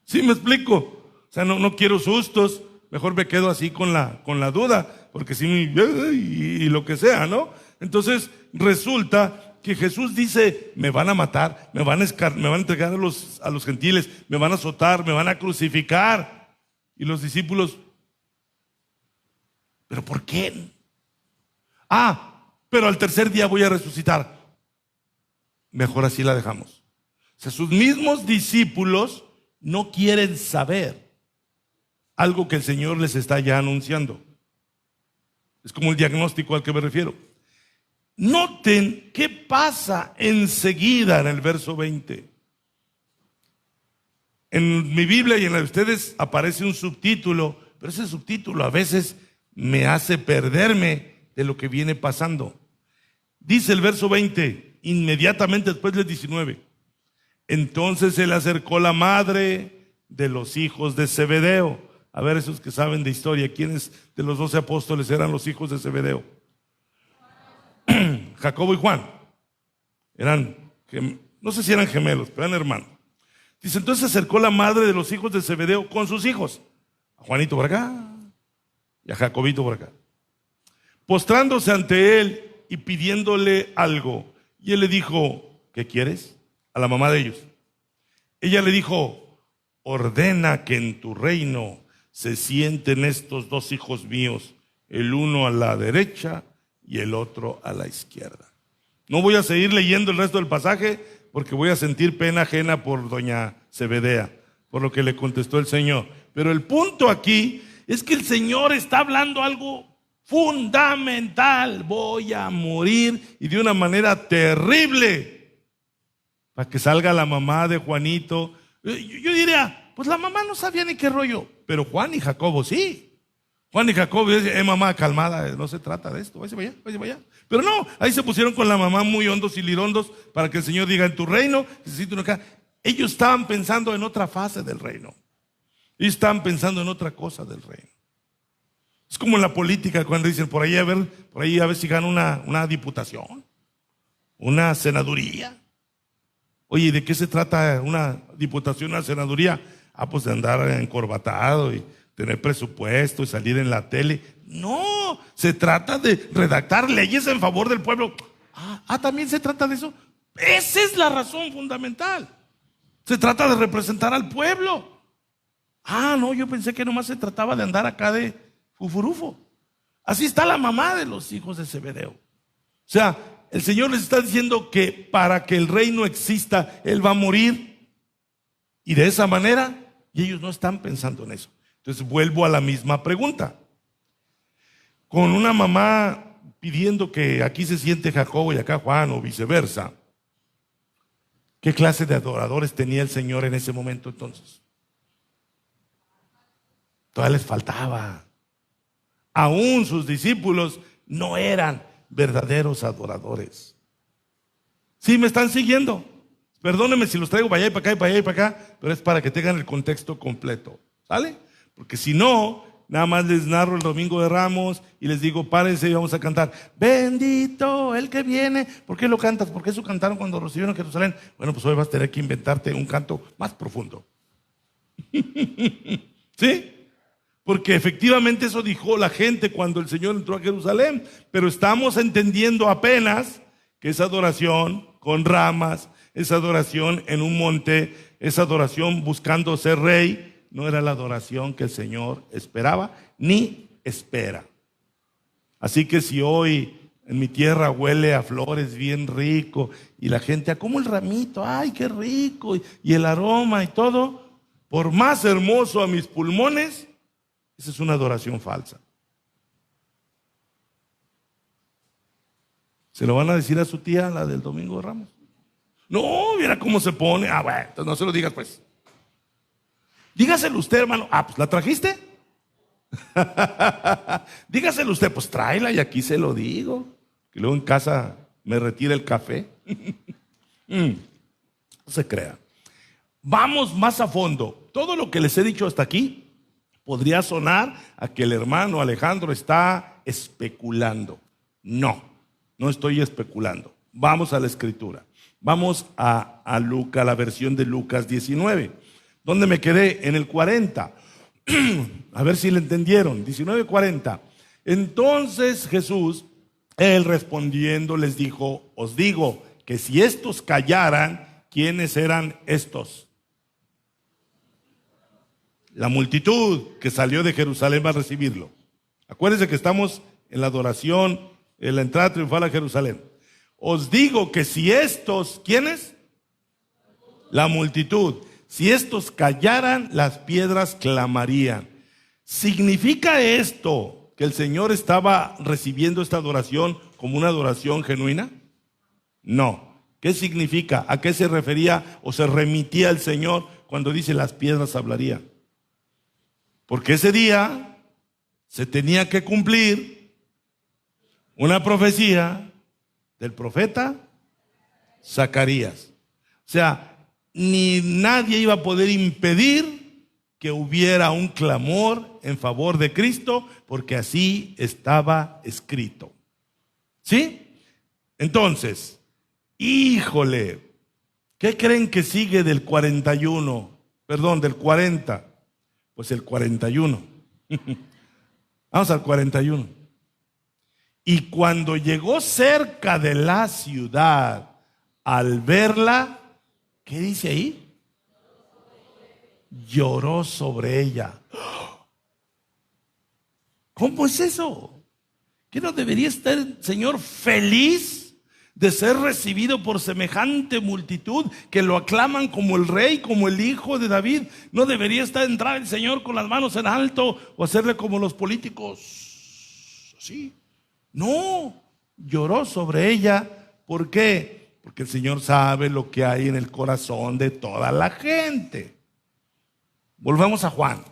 ¿Sí me explico? O sea, no quiero sustos, mejor me quedo así con la duda, porque si y lo que sea, ¿no? Entonces resulta que Jesús dice, me van a matar, me van a entregar a los gentiles, me van a azotar, me van a crucificar. Y los discípulos, ¿pero por qué? Pero al tercer día voy a resucitar. Mejor así la dejamos. O sea, sus mismos discípulos no quieren saber algo que el Señor les está ya anunciando. Es como el diagnóstico al que me refiero. Noten qué pasa enseguida en el verso 20. En mi Biblia y en la de ustedes aparece un subtítulo, pero ese subtítulo a veces me hace perderme de lo que viene pasando. Dice el verso 20, inmediatamente después del 19. Entonces se le acercó la madre de los hijos de Zebedeo. A ver, esos que saben de historia, ¿quiénes de los 12 apóstoles eran los hijos de Zebedeo? Jacobo y Juan. No sé si eran gemelos, pero eran hermanos. Dice, entonces se acercó la madre de los hijos de Zebedeo con sus hijos. A Juanito por acá y a Jacobito por acá. Postrándose ante él y pidiéndole algo. Y él le dijo, ¿qué quieres? A la mamá de ellos. Ella le dijo, ordena que en tu reino se sienten estos dos hijos míos, el uno a la derecha y el otro a la izquierda. No voy a seguir leyendo el resto del pasaje porque voy a sentir pena ajena por doña Zebedea, por lo que le contestó el Señor. Pero el punto aquí es que el Señor está hablando algo fundamental. Voy a morir y de una manera terrible, para que salga la mamá de Juanito. Yo diría, pues la mamá no sabía ni qué rollo, pero Juan y Jacobo sí. Juan y Jacobo dicen, mamá, calmada, no se trata de esto, váyase para allá. Pero no, ahí se pusieron con la mamá muy hondos y lirondos para que el Señor diga, en tu reino, necesito acá. Ellos estaban pensando en otra fase del reino. Ellos estaban pensando en otra cosa del reino. Es como en la política cuando dicen, por ahí a ver si gana una diputación, una senaduría. Oye, ¿de qué se trata una diputación, una senaduría? Pues de andar encorbatado y tener presupuesto y salir en la tele. No, se trata de redactar leyes en favor del pueblo. También se trata de eso. Esa es la razón fundamental. Se trata de representar al pueblo. No, yo pensé que nomás se trataba de andar acá de fufurufo. Así está la mamá de los hijos de Zebedeo. O sea, el Señor les está diciendo que para que el reino exista, Él va a morir. Y de esa manera, y ellos no están pensando en eso. Entonces vuelvo a la misma pregunta. Con una mamá pidiendo que aquí se siente Jacobo y acá Juan o viceversa, ¿qué clase de adoradores tenía el Señor en ese momento entonces? Todavía les faltaba. Aún sus discípulos no eran verdaderos adoradores. ¿Sí me están siguiendo? Perdónenme si los traigo para allá y para acá y para allá y para acá, pero es para que tengan el contexto completo. ¿Sale? Porque si no, nada más les narro el Domingo de Ramos y les digo, párense y vamos a cantar. Bendito el que viene. ¿Por qué lo cantas? ¿Por qué eso cantaron cuando recibieron Jerusalén? Bueno, pues hoy vas a tener que inventarte un canto más profundo. ¿Sí? Porque efectivamente eso dijo la gente cuando el Señor entró a Jerusalén. Pero estamos entendiendo apenas que esa adoración con ramas, esa adoración en un monte, esa adoración buscando ser rey, no era la adoración que el Señor esperaba ni espera. Así que si hoy en mi tierra huele a flores bien rico y la gente, como el ramito, ay, qué rico, y el aroma y todo, por más hermoso a mis pulmones, esa es una adoración falsa. ¿Se lo van a decir a su tía, la del Domingo de Ramos? No, mira cómo se pone. Bueno, entonces no se lo digas pues. Dígaselo usted, hermano. Pues ¿la trajiste? Dígaselo usted, pues tráela y aquí se lo digo. Que luego en casa me retire el café. No se crea. Vamos más a fondo. Todo lo que les he dicho hasta aquí podría sonar a que el hermano Alejandro está especulando. No estoy especulando. Vamos a la Escritura. Vamos a Lucas, la versión de Lucas 19. ¿Dónde me quedé? En el 40. A ver si le entendieron. 19:40. Entonces Jesús, él respondiendo, les dijo: os digo que si estos callaran, ¿quiénes eran estos? La multitud que salió de Jerusalén a recibirlo. Acuérdense que estamos en la adoración, en la entrada triunfal a Jerusalén. Os digo que si estos, ¿quiénes? La multitud. Si estos callaran, las piedras clamarían. ¿Significa esto que el Señor estaba recibiendo esta adoración como una adoración genuina? No. ¿Qué significa? ¿A qué se refería o se remitía el Señor cuando dice las piedras hablarían? Porque ese día se tenía que cumplir una profecía del profeta Zacarías. O sea, ni nadie iba a poder impedir que hubiera un clamor en favor de Cristo, porque así estaba escrito. ¿Sí? Entonces, híjole, ¿qué creen que sigue del 41? Perdón, del 40. Pues el 41. Vamos al 41. Y cuando llegó cerca de la ciudad, al verla, ¿qué dice ahí? Lloró sobre ella. ¿Cómo es eso? ¿Qué no debería estar el Señor feliz de ser recibido por semejante multitud que lo aclaman como el rey, como el hijo de David? ¿No debería estar entrar el Señor con las manos en alto o hacerle como los políticos? ¿Sí? No, lloró sobre ella. ¿Por qué? Porque el Señor sabe lo que hay en el corazón de toda la gente. Volvamos a Juan.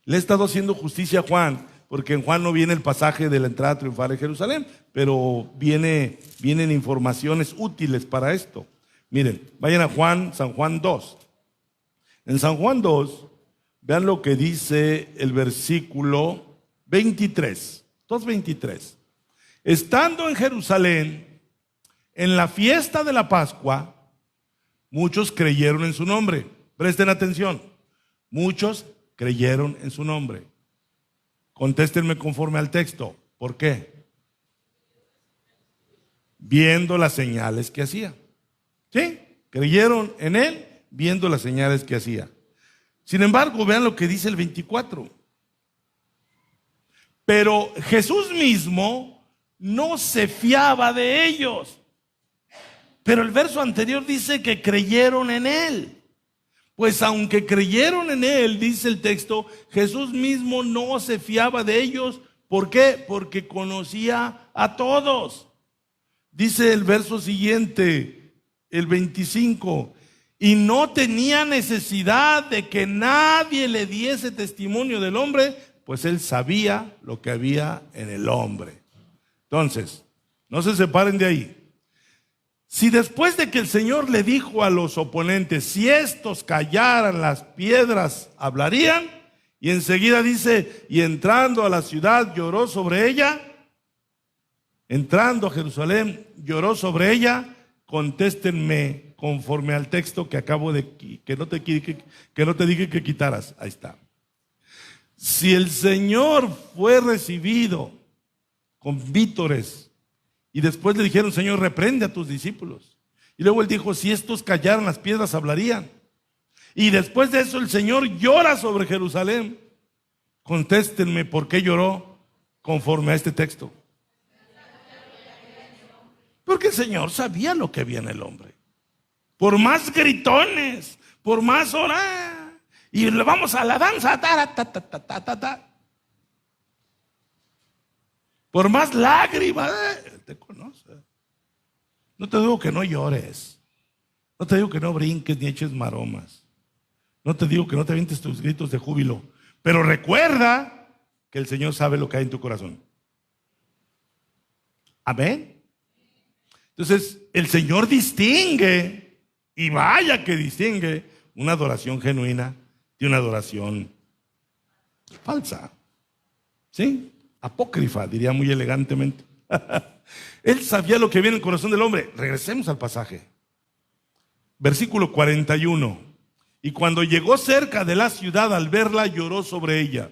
Le he estado haciendo justicia a Juan, porque en Juan no viene el pasaje de la entrada triunfal de Jerusalén, pero vienen informaciones útiles para esto. Miren, vayan a Juan, San Juan 2. En San Juan 2, vean lo que dice el versículo 23. 2:23. Estando en Jerusalén, en la fiesta de la Pascua, muchos creyeron en su nombre. Presten atención. Muchos creyeron en su nombre. Contéstenme conforme al texto. ¿Por qué? Viendo las señales que hacía. ¿Sí? Creyeron en él viendo las señales que hacía. Sin embargo, vean lo que dice el 24. Pero Jesús mismo no se fiaba de ellos. Pero el verso anterior dice que creyeron en él. Pues aunque creyeron en él, dice el texto, Jesús mismo no se fiaba de ellos. ¿Por qué? Porque conocía a todos. Dice el verso siguiente, el 25, y no tenía necesidad de que nadie le diese testimonio del hombre, pues él sabía lo que había en el hombre. Entonces, no se separen de ahí. Si después de que el Señor le dijo a los oponentes, si estos callaran, las piedras hablarían, y enseguida dice, y entrando a la ciudad lloró sobre ella, entrando a Jerusalén lloró sobre ella, contéstenme conforme al texto que acabo de, que no te dije que quitaras. Ahí está. Si el Señor fue recibido con vítores, y después le dijeron, Señor, reprende a tus discípulos. Y luego él dijo, si estos callaran, las piedras hablarían. Y después de eso el Señor llora sobre Jerusalén. Contéstenme, ¿por qué lloró conforme a este texto? Porque el Señor sabía lo que había en el hombre. Por más gritones, por más orar, y le vamos a la danza, por más lágrimas, Él te conoce. No te digo que no llores. No te digo que no brinques ni eches maromas. No te digo que no te avientes tus gritos de júbilo. Pero recuerda que el Señor sabe lo que hay en tu corazón. Amén. Entonces, el Señor distingue, y vaya que distingue, una adoración genuina de una adoración falsa. ¿Sí? Apócrifa, diría muy elegantemente. Él sabía lo que había en el corazón del hombre. Regresemos al pasaje. Versículo 41. Y cuando llegó cerca de la ciudad, al verla, lloró sobre ella.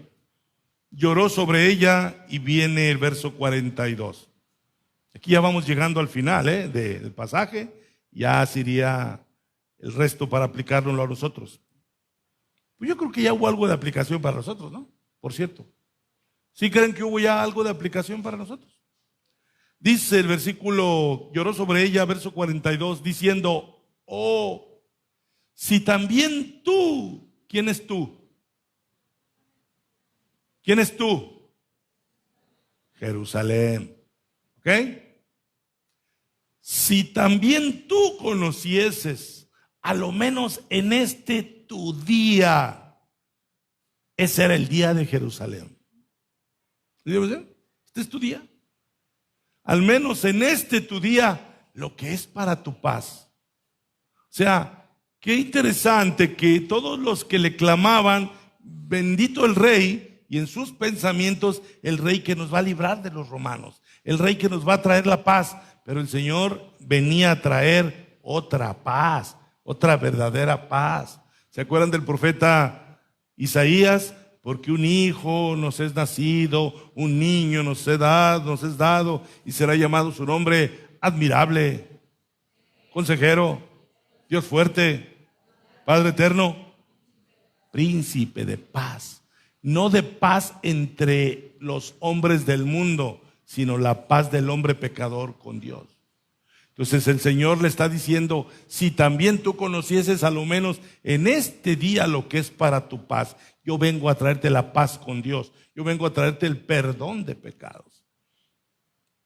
Lloró sobre ella, y viene el verso 42. Aquí ya vamos llegando al final del pasaje. Ya sería el resto para aplicárnoslo a nosotros. Pues yo creo que ya hubo algo de aplicación para nosotros, ¿no? Por cierto. ¿Sí creen que hubo ya algo de aplicación para nosotros? Dice el versículo, lloró sobre ella, verso 42, diciendo: oh, si también tú, ¿quién es tú? ¿Quién es tú? Jerusalén. ¿Ok? Si también tú conocieses, a lo menos en este tu día, ese era el día de Jerusalén. Este es tu día. Al menos en este tu día, lo que es para tu paz. O sea, qué interesante que todos los que le clamaban, bendito el rey, y en sus pensamientos, el rey que nos va a librar de los romanos, el rey que nos va a traer la paz, pero el Señor venía a traer otra paz, otra verdadera paz. ¿Se acuerdan del profeta Isaías? Porque un hijo nos es nacido, un niño nos es dado, y será llamado su nombre admirable, consejero, Dios fuerte, Padre eterno, príncipe de paz. No de paz entre los hombres del mundo, sino la paz del hombre pecador con Dios. Entonces el Señor le está diciendo: si también tú conocieses a lo menos en este día lo que es para tu paz. Yo vengo a traerte la paz con Dios. Yo vengo a traerte el perdón de pecados.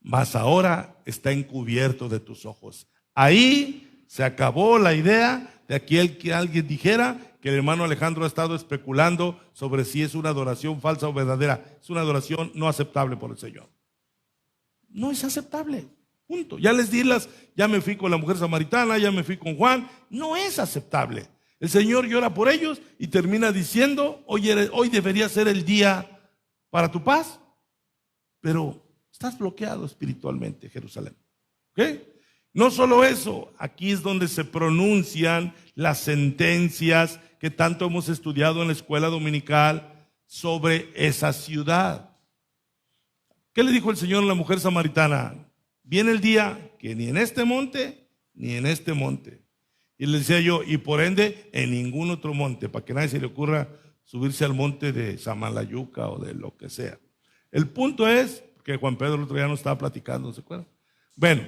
Mas ahora está encubierto de tus ojos. Ahí se acabó la idea de aquel que alguien dijera que el hermano Alejandro ha estado especulando sobre si es una adoración falsa o verdadera. Es una adoración no aceptable por el Señor. No es aceptable. Punto. Ya les di ya me fui con la mujer samaritana, ya me fui con Juan. No es aceptable. El Señor llora por ellos y termina diciendo: hoy debería ser el día para tu paz, pero estás bloqueado espiritualmente, Jerusalén. ¿Ok? No solo eso, aquí es donde se pronuncian las sentencias que tanto hemos estudiado en la escuela dominical sobre esa ciudad. ¿Qué le dijo el Señor a la mujer samaritana? Viene el día que ni en este monte, ni en este monte. Y le decía yo, y por ende, en ningún otro monte, para que nadie se le ocurra subirse al monte de Samalayuca o de lo que sea. El punto es, que Juan Pedro el otro día nos estaba platicando, ¿se acuerdan? Bueno,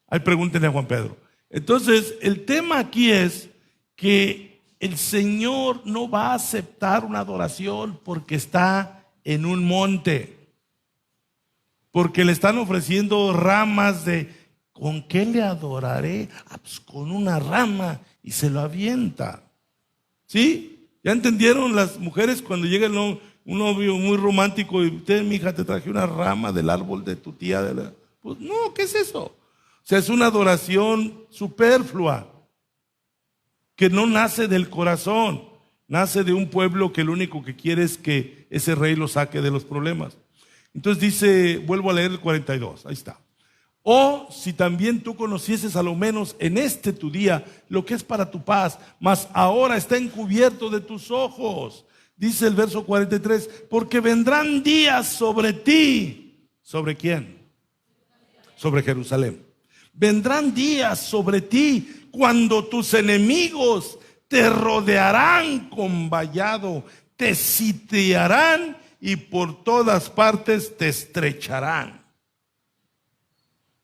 ahí pregúntenle a Juan Pedro. Entonces, el tema aquí es que el Señor no va a aceptar una adoración porque está en un monte. Porque le están ofreciendo ramas de, ¿con qué le adoraré? Pues con una rama, y se lo avienta. ¿Sí? ¿Ya entendieron las mujeres cuando llega un novio muy romántico y usted, mija, te traje una rama del árbol de tu tía? Pues no, ¿qué es eso? O sea, es una adoración superflua que no nace del corazón, nace de un pueblo que lo único que quiere es que ese rey lo saque de los problemas. Entonces dice, vuelvo a leer el 42, ahí está. O si también tú conocieses a lo menos en este tu día lo que es para tu paz, mas ahora está encubierto de tus ojos. Dice el verso 43, porque vendrán días sobre ti. ¿Sobre quién? Sobre Jerusalén. Vendrán días sobre ti cuando tus enemigos te rodearán con vallado, te sitiarán y por todas partes te estrecharán.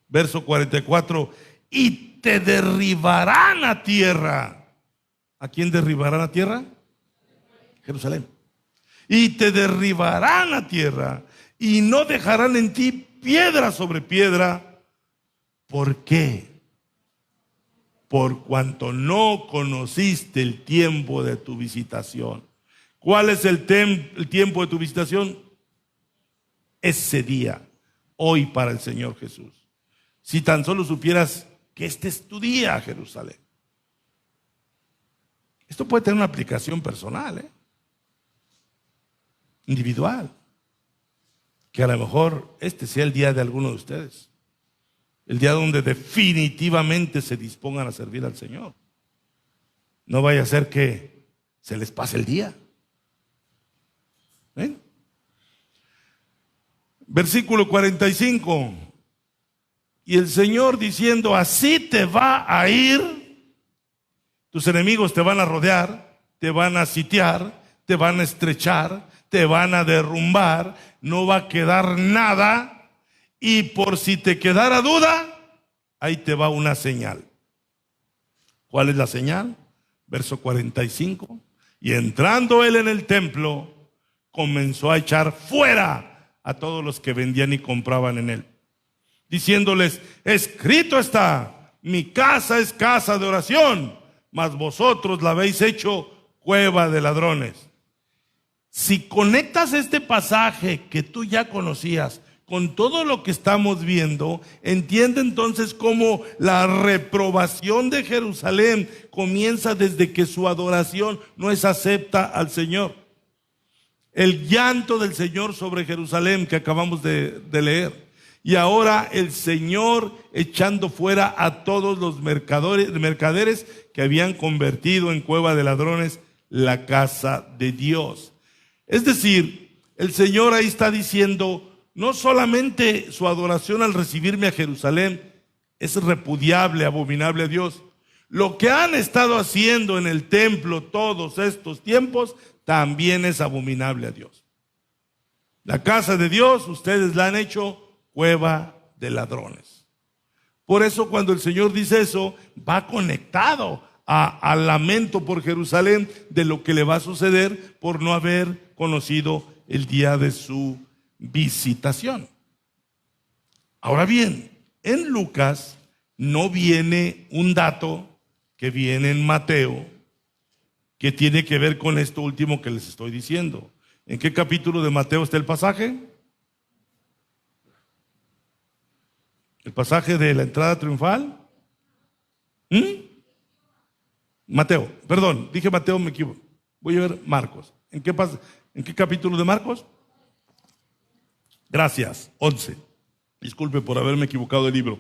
Verso 44, y te derribarán a tierra. ¿A quién derribarán a tierra? Jerusalén. Y te derribarán a tierra y no dejarán en ti piedra sobre piedra. ¿Por qué? Por cuanto no conociste el tiempo de tu visitación. ¿Cuál es el tiempo de tu visitación? Ese día, hoy para el Señor Jesús. Si tan solo supieras que este es tu día, Jerusalén. Esto puede tener una aplicación personal, individual. Que a lo mejor este sea el día de alguno de ustedes. El día donde definitivamente se dispongan a servir al Señor. No vaya a ser que se les pase el día. ¿Ven? Versículo 45. Y el Señor diciendo, así te va a ir, tus enemigos te van a rodear, te van a sitiar, te van a estrechar, te van a derrumbar, no va a quedar nada, y por si te quedara duda, ahí te va una señal. ¿Cuál es la señal? Verso 45. Y entrando él en el templo, comenzó a echar fuera a todos los que vendían y compraban en él, diciéndoles, escrito está, mi casa es casa de oración, mas vosotros la habéis hecho cueva de ladrones. Si conectas este pasaje que tú ya conocías con todo lo que estamos viendo, entiende entonces cómo la reprobación de Jerusalén comienza desde que su adoración no es acepta al Señor. El llanto del Señor sobre Jerusalén que acabamos de leer. Y ahora el Señor echando fuera a todos los mercaderes que habían convertido en cueva de ladrones la casa de Dios. Es decir, el Señor ahí está diciendo, no solamente su adoración al recibirme a Jerusalén es repudiable, abominable a Dios. Lo que han estado haciendo en el templo todos estos tiempos también es abominable a Dios. La casa de Dios, ustedes la han hecho cueva de ladrones. Por eso cuando el Señor dice eso, va conectado al lamento por Jerusalén de lo que le va a suceder por no haber conocido el día de su visitación. Ahora bien, en Lucas no viene un dato que viene en Mateo que tiene que ver con esto último que les estoy diciendo. ¿En qué capítulo de Mateo está el pasaje? ¿El pasaje de la entrada triunfal? Mateo, perdón, dije Mateo, me equivoco. Voy a ver Marcos. ¿En qué capítulo de Marcos? Gracias, 11. Disculpe por haberme equivocado de libro.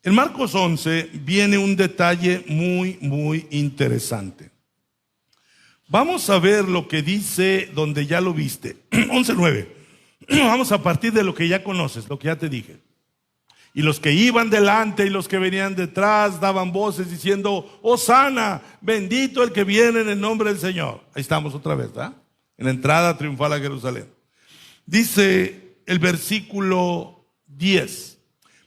En Marcos 11 viene un detalle muy interesante. Vamos a ver lo que dice donde ya lo viste. 11:9. Vamos a partir de lo que ya conoces, lo que ya te dije. Y los que iban delante y los que venían detrás daban voces diciendo, Hosana, bendito el que viene en el nombre del Señor. Ahí estamos otra vez, ¿verdad? En la entrada triunfal a Jerusalén. Dice el versículo 10.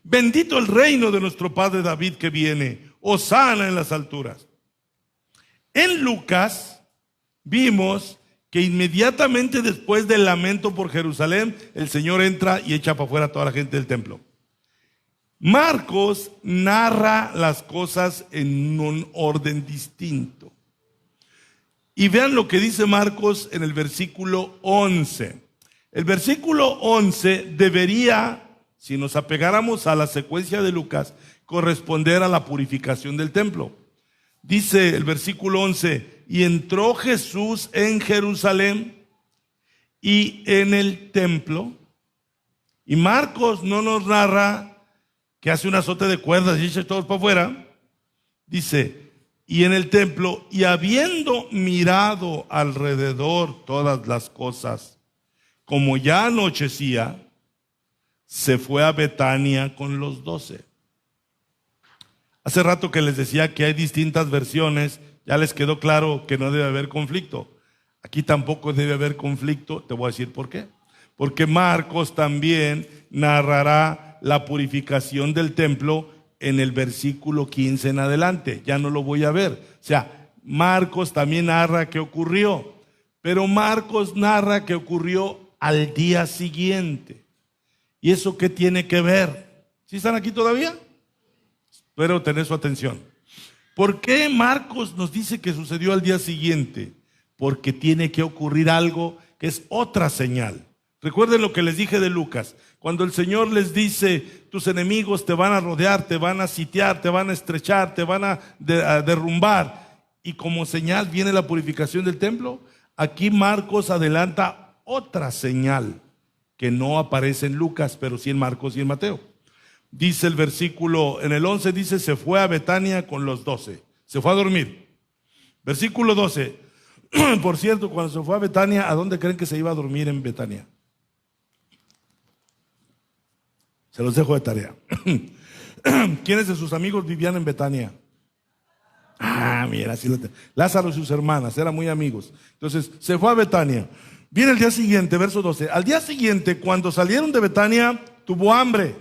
Bendito el reino de nuestro Padre David que viene. Hosana en las alturas. En Lucas vimos que inmediatamente después del lamento por Jerusalén, el Señor entra y echa para afuera a toda la gente del templo. Marcos narra las cosas en un orden distinto. Y vean lo que dice Marcos en el versículo 11. El versículo 11 debería, si nos apegáramos a la secuencia de Lucas, corresponder a la purificación del templo. Dice el versículo 11, y entró Jesús en Jerusalén y en el templo. Y Marcos no nos narra que hace un azote de cuerdas y echa todos para afuera. Dice, y en el templo, y habiendo mirado alrededor todas las cosas, como ya anochecía, se fue a Betania con los 12. Hace rato que les decía que hay distintas versiones, ya les quedó claro que no debe haber conflicto. Aquí tampoco debe haber conflicto, te voy a decir por qué. Porque Marcos también narrará la purificación del templo en el versículo 15 en adelante. Ya no lo voy a ver. O sea, Marcos también narra qué ocurrió, pero Marcos narra que ocurrió al día siguiente. ¿Y eso qué tiene que ver? ¿Sí están aquí todavía? Espero tener su atención. ¿Por qué Marcos nos dice que sucedió al día siguiente? Porque tiene que ocurrir algo que es otra señal. Recuerden lo que les dije de Lucas. Cuando el Señor les dice, tus enemigos te van a rodear, te van a sitiar, te van a estrechar, te van a derrumbar. Y como señal viene la purificación del templo. Aquí Marcos adelanta otra señal que no aparece en Lucas, pero sí en Marcos y en Mateo. Dice el versículo, en el 11 dice, se fue a Betania con los 12. Se fue a dormir. Versículo 12. Por cierto, cuando se fue a Betania, ¿a dónde creen que se iba a dormir en Betania? Se los dejo de tarea. ¿Quiénes de sus amigos vivían en Betania? Ah, mira, así Lázaro y sus hermanas, eran muy amigos. Entonces, se fue a Betania. Viene el día siguiente, verso 12. Al día siguiente, cuando salieron de Betania, tuvo hambre.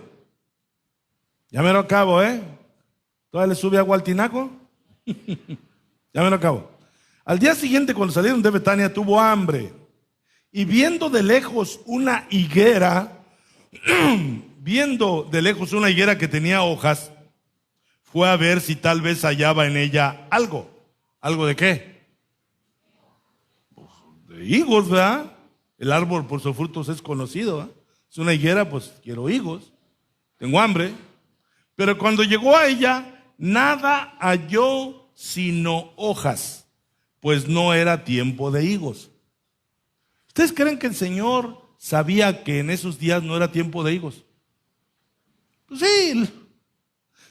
Ya me lo acabo, ¿Todavía le sube agua al tinaco? Ya me lo acabo. Al día siguiente, cuando salieron de Betania, tuvo hambre. Y viendo de lejos una higuera, que tenía hojas, fue a ver si tal vez hallaba en ella algo. ¿Algo de qué? Pues de higos, ¿verdad? El árbol por sus frutos es conocido, ¿verdad? Es una higuera, pues quiero higos. Tengo hambre. Pero cuando llegó a ella, nada halló sino hojas, pues no era tiempo de higos. ¿Ustedes creen que el Señor sabía que en esos días no era tiempo de higos? Pues sí.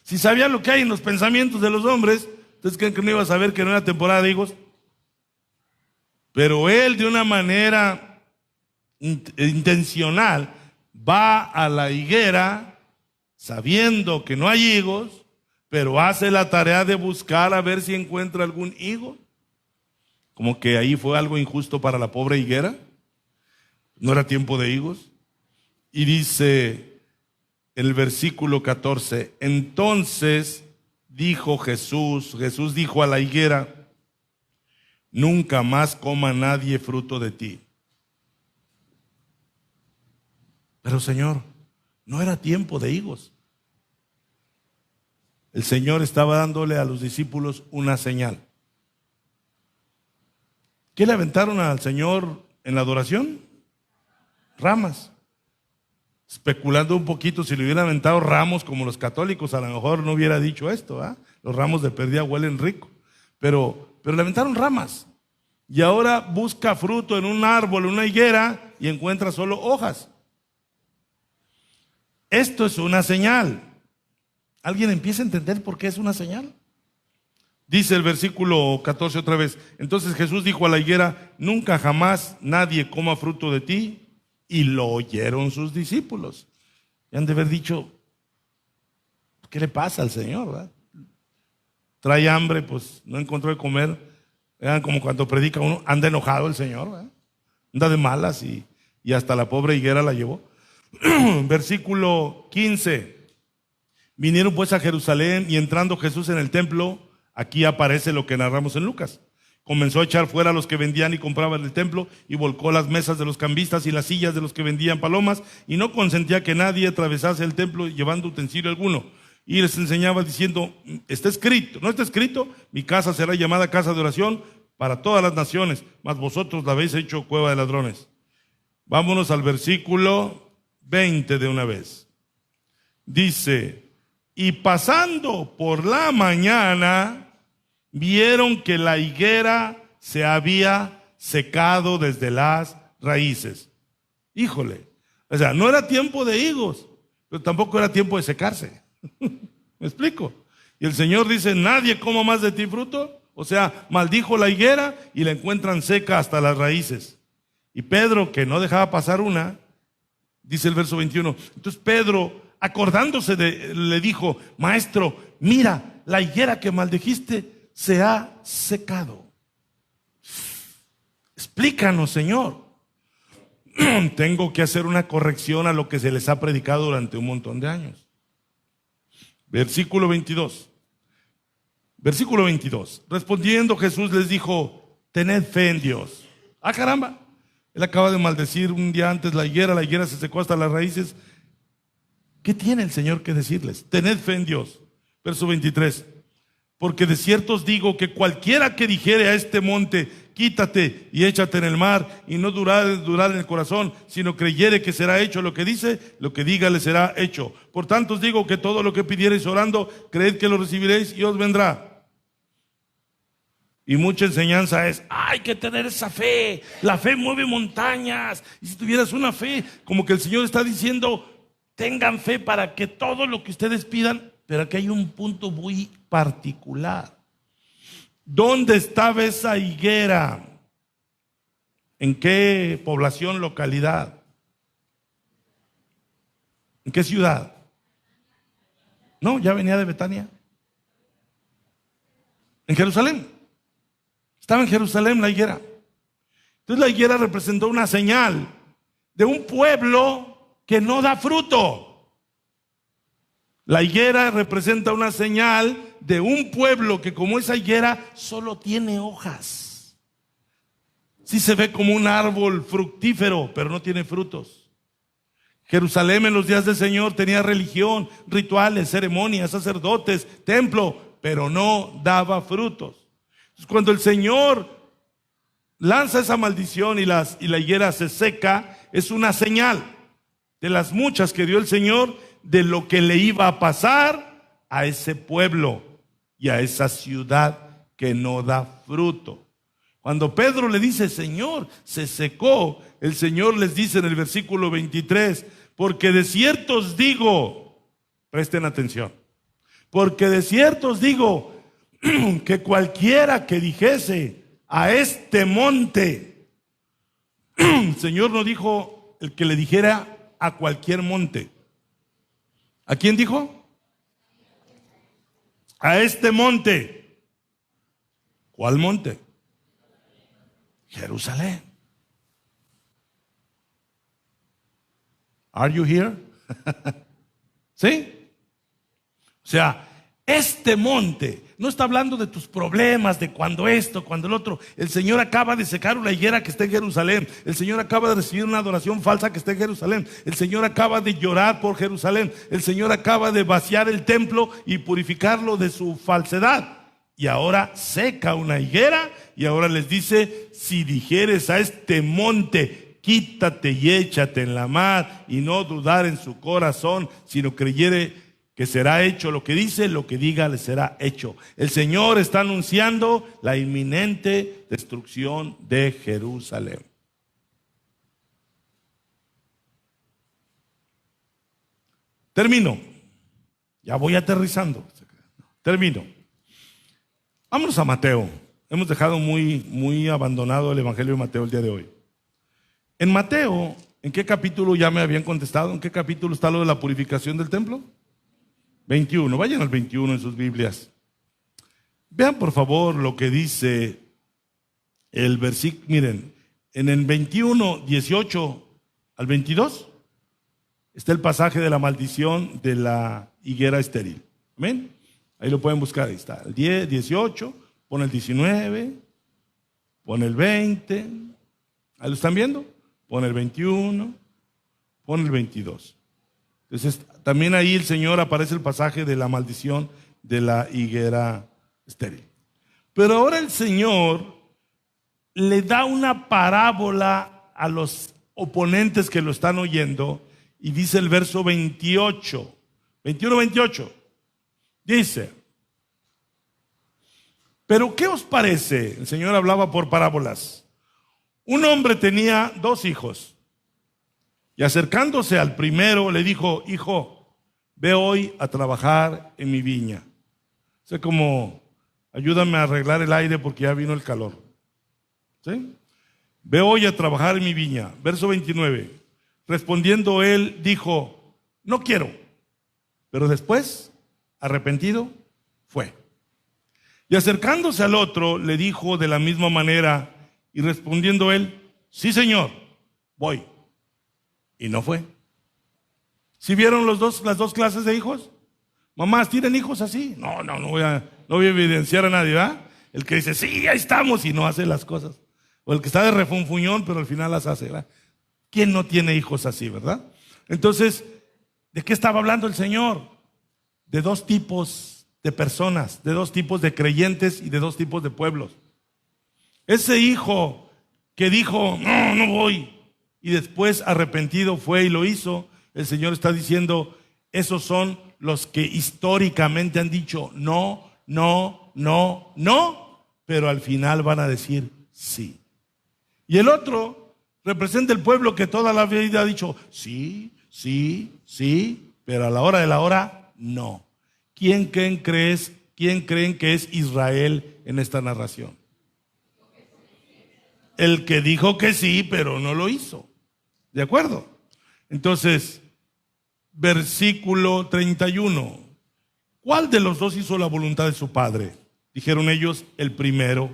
Si sabía lo que hay en los pensamientos de los hombres, ¿ustedes creen que no iba a saber que no era temporada de higos? Pero Él, de una manera intencional, va a la higuera sabiendo que no hay higos, pero hace la tarea de buscar a ver si encuentra algún higo. Como que ahí fue algo injusto para la pobre higuera. No era tiempo de higos. Y dice el versículo 14, entonces dijo Jesús dijo a la higuera, nunca más coma nadie fruto de ti. Pero Señor, no era tiempo de higos. El Señor estaba dándole a los discípulos una señal. ¿Qué le aventaron al Señor en la adoración? Ramas. Especulando un poquito, si le hubieran aventado ramos como los católicos, a lo mejor no hubiera dicho esto, ¿eh? Los ramos de perdida huelen rico. Pero le aventaron ramas. Y ahora busca fruto en un árbol, en una higuera, y encuentra solo hojas. Esto es una señal. ¿Alguien empieza a entender por qué es una señal? Dice el versículo 14 otra vez. Entonces Jesús dijo a la higuera, nunca jamás nadie coma fruto de ti. Y lo oyeron sus discípulos. Y han de haber dicho, ¿qué le pasa al Señor? ¿Verdad? Trae hambre, pues no encontró de comer. Vean como cuando predica uno, anda enojado el Señor, ¿verdad? Anda de malas y hasta la pobre higuera la llevó. Versículo 15. Vinieron pues a Jerusalén y entrando Jesús en el templo, aquí aparece lo que narramos en Lucas. Comenzó a echar fuera a los que vendían y compraban en el templo y volcó las mesas de los cambistas y las sillas de los que vendían palomas y no consentía que nadie atravesase el templo llevando utensilio alguno. Y les enseñaba diciendo, está escrito, no está escrito, mi casa será llamada casa de oración para todas las naciones, mas vosotros la habéis hecho cueva de ladrones. Vámonos al versículo 20 de una vez. Dice, y pasando por la mañana, vieron que la higuera se había secado desde las raíces. Híjole, o sea, no era tiempo de higos, pero tampoco era tiempo de secarse. ¿Me explico? Y el Señor dice, nadie coma más de ti fruto. O sea, maldijo la higuera y la encuentran seca hasta las raíces. Y Pedro, que no dejaba pasar una, dice el verso 21, entonces Pedro, acordándose le dijo, maestro, mira, la higuera que maldijiste se ha secado. Explícanos, Señor. Tengo que hacer una corrección a lo que se les ha predicado durante un montón de años. Versículo 22. Versículo 22. Respondiendo Jesús les dijo, tened fe en Dios. Ah, caramba. Él acaba de maldecir un día antes la higuera se secó hasta las raíces. ¿Qué tiene el Señor que decirles? Tened fe en Dios. Verso 23. Porque de cierto os digo que cualquiera que dijere a este monte, quítate y échate en el mar, y no durar en el corazón, sino creyere que será hecho lo que dice, lo que diga le será hecho. Por tanto os digo que todo lo que pidiereis orando, creed que lo recibiréis y os vendrá. Y mucha enseñanza es, hay que tener esa fe, la fe mueve montañas. Y si tuvieras una fe, como que el Señor está diciendo, tengan fe para que todo lo que ustedes pidan. Pero aquí hay un punto muy particular. ¿Dónde estaba esa higuera? ¿En qué población, localidad? ¿En qué ciudad? No, ya venía de Betania. En Jerusalén. Estaba en Jerusalén la higuera. Entonces la higuera representó una señal de un pueblo que no da fruto. La higuera representa una señal de un pueblo que, como esa higuera, solo tiene hojas. Sí se ve como un árbol fructífero, pero no tiene frutos. Jerusalén en los días del Señor tenía religión, rituales, ceremonias, sacerdotes, templo, pero no daba frutos. Entonces, cuando el Señor lanza esa maldición y la higuera se seca, es una señal de las muchas que dio el Señor de lo que le iba a pasar a ese pueblo y a esa ciudad que no da fruto. Cuando Pedro le dice, Señor, se secó, el Señor les dice en el versículo 23, porque de cierto os digo, presten atención, porque de cierto os digo que cualquiera que dijese a este monte, el Señor no dijo el que le dijera a cualquier monte. ¿A quién dijo? A este monte. ¿Cuál monte? Jerusalén. Are you here? ¿Sí? O sea, este monte no está hablando de tus problemas, de cuando esto, cuando el otro. El Señor acaba de secar una higuera que está en Jerusalén. El Señor acaba de recibir una adoración falsa que está en Jerusalén. El Señor acaba de llorar por Jerusalén. El Señor acaba de vaciar el templo y purificarlo de su falsedad. Y ahora seca una higuera y ahora les dice, si dijeres a este monte, quítate y échate en la mar, y no dudar en su corazón, sino creyere que será hecho lo que dice, lo que diga le será hecho. El Señor está anunciando la inminente destrucción de Jerusalén. Termino. Ya voy aterrizando. Termino. Vámonos a Mateo. Hemos dejado muy abandonado el Evangelio de Mateo el día de hoy. En Mateo, ¿en qué capítulo ya me habían contestado? ¿En qué capítulo está lo de la purificación del templo? 21. Vayan al 21 en sus Biblias. Vean por favor lo que dice el versículo. Miren, en el 21, 18 al 22 está el pasaje de la maldición de la higuera estéril. ¿Amén? Ahí lo pueden buscar, ahí está. El 10, 18, pon el 19, pon el 20. ¿Ahí lo están viendo? Pon el 21, pon el 22. Entonces, también ahí el Señor aparece el pasaje de la maldición de la higuera estéril. Pero ahora el Señor le da una parábola a los oponentes que lo están oyendo y dice el verso 28, 21, 28. Dice, ¿pero qué os parece? El Señor hablaba por parábolas. Un hombre tenía 2 hijos y acercándose al primero le dijo, hijo, ve hoy a trabajar en mi viña. O sea, como, ayúdame a arreglar el aire porque ya vino el calor. ¿Sí? Ve hoy a trabajar en mi viña. Verso 29. Respondiendo él, dijo, no quiero. Pero después, arrepentido, fue. Y acercándose al otro, le dijo de la misma manera, y respondiendo él, sí señor, voy. Y no fue. ¿Sí vieron las dos clases de hijos? Mamás, ¿tienen hijos así? No voy a evidenciar a nadie, ¿verdad? El que dice, sí, ahí estamos, y no hace las cosas. O el que está de refunfuñón, pero al final las hace, ¿verdad? ¿Quién no tiene hijos así, verdad? Entonces, ¿de qué estaba hablando el Señor? De 2 tipos de personas, de 2 tipos de creyentes y de 2 tipos de pueblos. Ese hijo que dijo, no voy, y después arrepentido fue y lo hizo, el Señor está diciendo, esos son los que históricamente han dicho no, pero al final van a decir sí. Y el otro representa el pueblo que toda la vida ha dicho sí, pero a la hora de la hora, no. ¿Quién ¿quién creen que es Israel en esta narración? El que dijo que sí, pero no lo hizo. ¿De acuerdo? Entonces, versículo 31. ¿Cuál de los dos hizo la voluntad de su padre? Dijeron ellos, el primero,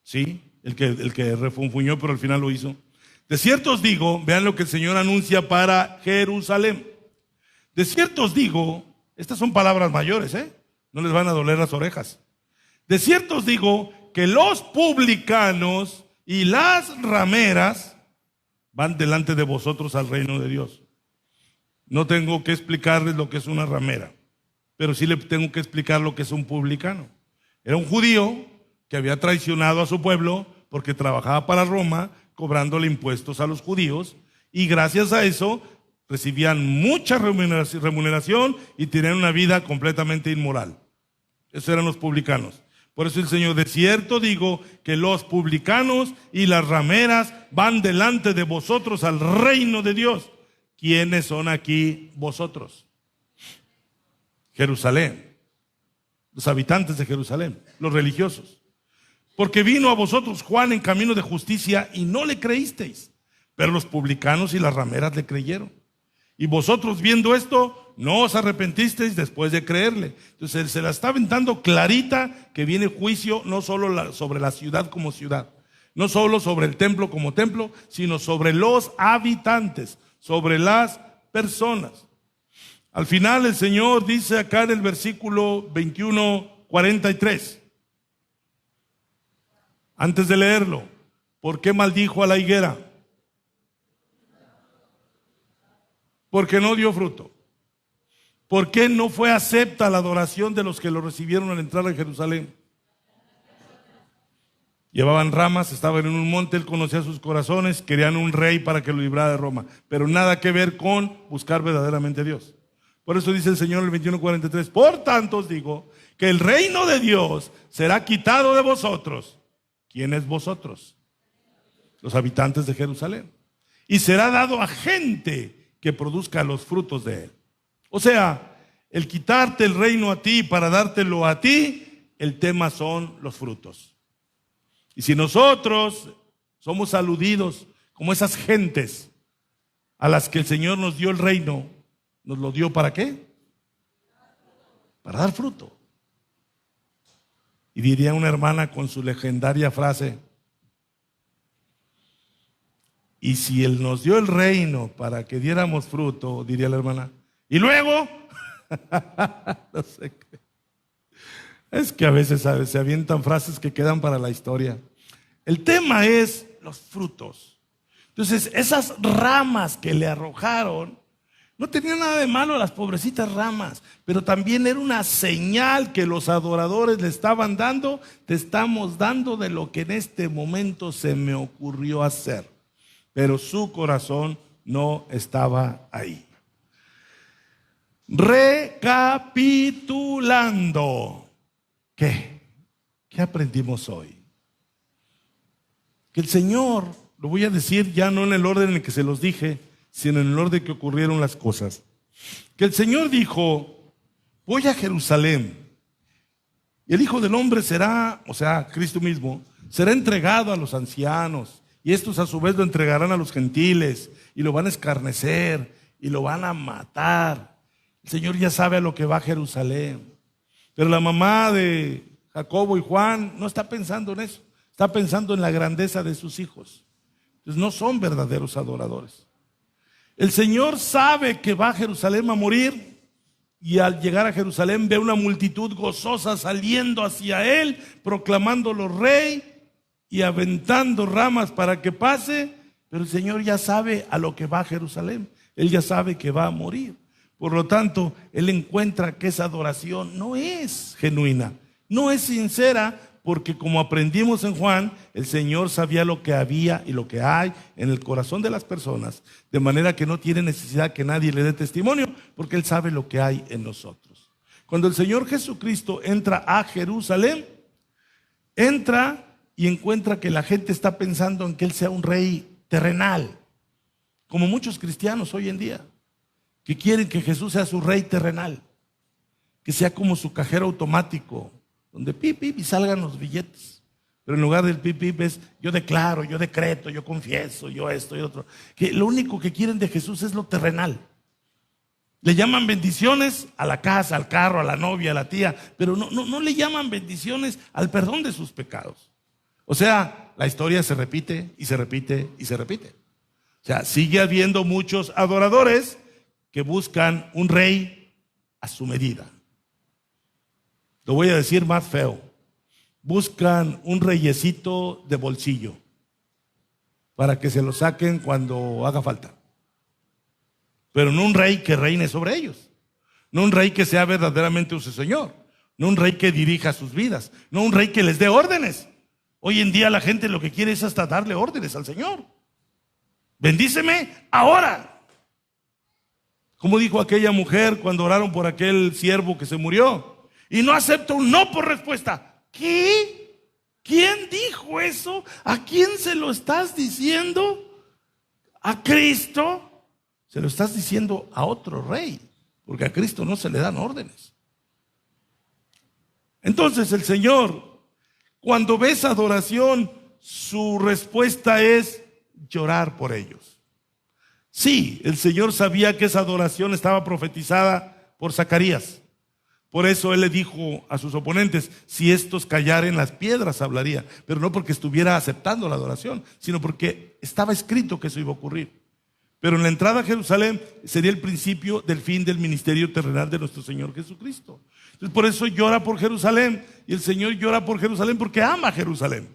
¿sí? El que refunfuñó, pero al final lo hizo. De cierto os digo, vean lo que el Señor anuncia para Jerusalén. De cierto os digo, estas son palabras mayores, no les van a doler las orejas. De cierto os digo que los publicanos y las rameras van delante de vosotros al reino de Dios. No tengo que explicarles lo que es una ramera, pero sí le tengo que explicar lo que es un publicano. Era un judío que había traicionado a su pueblo porque trabajaba para Roma, cobrándole impuestos a los judíos, y gracias a eso recibían mucha remuneración y tenían una vida completamente inmoral. Esos eran los publicanos. Por eso el Señor, de cierto digo que los publicanos y las rameras van delante de vosotros al reino de Dios. ¿Quiénes son aquí vosotros? Jerusalén, los habitantes de Jerusalén, los religiosos. Porque vino a vosotros Juan en camino de justicia y no le creísteis, pero los publicanos y las rameras le creyeron. Y vosotros, viendo esto, no os arrepentisteis después de creerle. Entonces se la está aventando clarita que viene juicio no solo sobre la ciudad como ciudad, no solo sobre el templo como templo, sino sobre los habitantes, sobre las personas. Al final el Señor dice acá en el versículo 21:43, antes de leerlo, ¿por qué maldijo a la higuera? Porque no dio fruto. ¿Por qué no fue acepta la adoración de los que lo recibieron al entrar a Jerusalén? Llevaban ramas, estaban en un monte, él conocía sus corazones, querían un rey para que lo librara de Roma, pero nada que ver con buscar verdaderamente a Dios. Por eso dice el Señor en el 21:43, por tanto os digo que el reino de Dios será quitado de vosotros. ¿Quiénes vosotros? Los habitantes de Jerusalén. Y será dado a gente que produzca los frutos de él. O sea, el quitarte el reino a ti para dártelo a ti, el tema son los frutos. Y si nosotros somos aludidos como esas gentes a las que el Señor nos dio el reino, ¿nos lo dio para qué? Para dar fruto. Y diría una hermana con su legendaria frase, y si Él nos dio el reino para que diéramos fruto, diría la hermana, y luego, no sé qué. Es que a veces se avientan frases que quedan para la historia. El tema es los frutos. Entonces, esas ramas que le arrojaron, no tenía nada de malo las pobrecitas ramas, pero también era una señal que los adoradores le estaban dando, te estamos dando de lo que en este momento se me ocurrió hacer. Pero su corazón no estaba ahí. Recapitulando, ¿qué aprendimos hoy? Que el Señor, lo voy a decir ya no en el orden en el que se los dije, sino en el orden que ocurrieron las cosas. Que el Señor dijo, voy a Jerusalén, y el Hijo del Hombre será, o sea, Cristo mismo, será entregado a los ancianos, y estos a su vez lo entregarán a los gentiles, y lo van a escarnecer, y lo van a matar. El Señor ya sabe a lo que va a Jerusalén. Pero la mamá de Jacobo y Juan no está pensando en eso, está pensando en la grandeza de sus hijos. Entonces no son verdaderos adoradores. El Señor sabe que va a Jerusalén a morir, y al llegar a Jerusalén ve una multitud gozosa saliendo hacia Él, proclamándolo rey y aventando ramas para que pase, pero el Señor ya sabe a lo que va a Jerusalén. Él ya sabe que va a morir. Por lo tanto, Él encuentra que esa adoración no es genuina, no es sincera, porque como aprendimos en Juan, el Señor sabía lo que había y lo que hay en el corazón de las personas, de manera que no tiene necesidad que nadie le dé testimonio, porque Él sabe lo que hay en nosotros. Cuando el Señor Jesucristo entra a Jerusalén, entra y encuentra que la gente está pensando en que Él sea un rey terrenal, como muchos cristianos hoy en día, que quieren que Jesús sea su rey terrenal, que sea como su cajero automático, donde pip, pip y salgan los billetes. Pero en lugar del pip, pip es yo declaro, yo decreto, yo confieso, yo esto y otro. Que lo único que quieren de Jesús es lo terrenal. Le llaman bendiciones a la casa, al carro, a la novia, a la tía, pero no le llaman bendiciones al perdón de sus pecados. O sea, la historia se repite y se repite y se repite. O sea, sigue habiendo muchos adoradores que buscan un rey a su medida. Lo voy a decir más feo. Buscan un reyesito de bolsillo para que se lo saquen cuando haga falta. Pero no un rey que reine sobre ellos. No un rey que sea verdaderamente su señor. No un rey que dirija sus vidas. No un rey que les dé órdenes. Hoy en día la gente lo que quiere es hasta darle órdenes al Señor. Bendíceme ahora. Como dijo aquella mujer cuando oraron por aquel siervo que se murió. Y no acepta un no por respuesta. ¿Qué? ¿Quién dijo eso? ¿A quién se lo estás diciendo? ¿A Cristo? Se lo estás diciendo a otro rey, porque a Cristo no se le dan órdenes. Entonces el Señor, cuando ve esa adoración, su respuesta es llorar por ellos. Sí, el Señor sabía que esa adoración estaba profetizada por Zacarías. Por eso Él le dijo a sus oponentes, si estos callaren las piedras hablaría, pero no porque estuviera aceptando la adoración, sino porque estaba escrito que eso iba a ocurrir. Pero en la entrada a Jerusalén sería el principio del fin del ministerio terrenal de nuestro Señor Jesucristo. Entonces por eso llora por Jerusalén, y el Señor llora por Jerusalén porque ama a Jerusalén.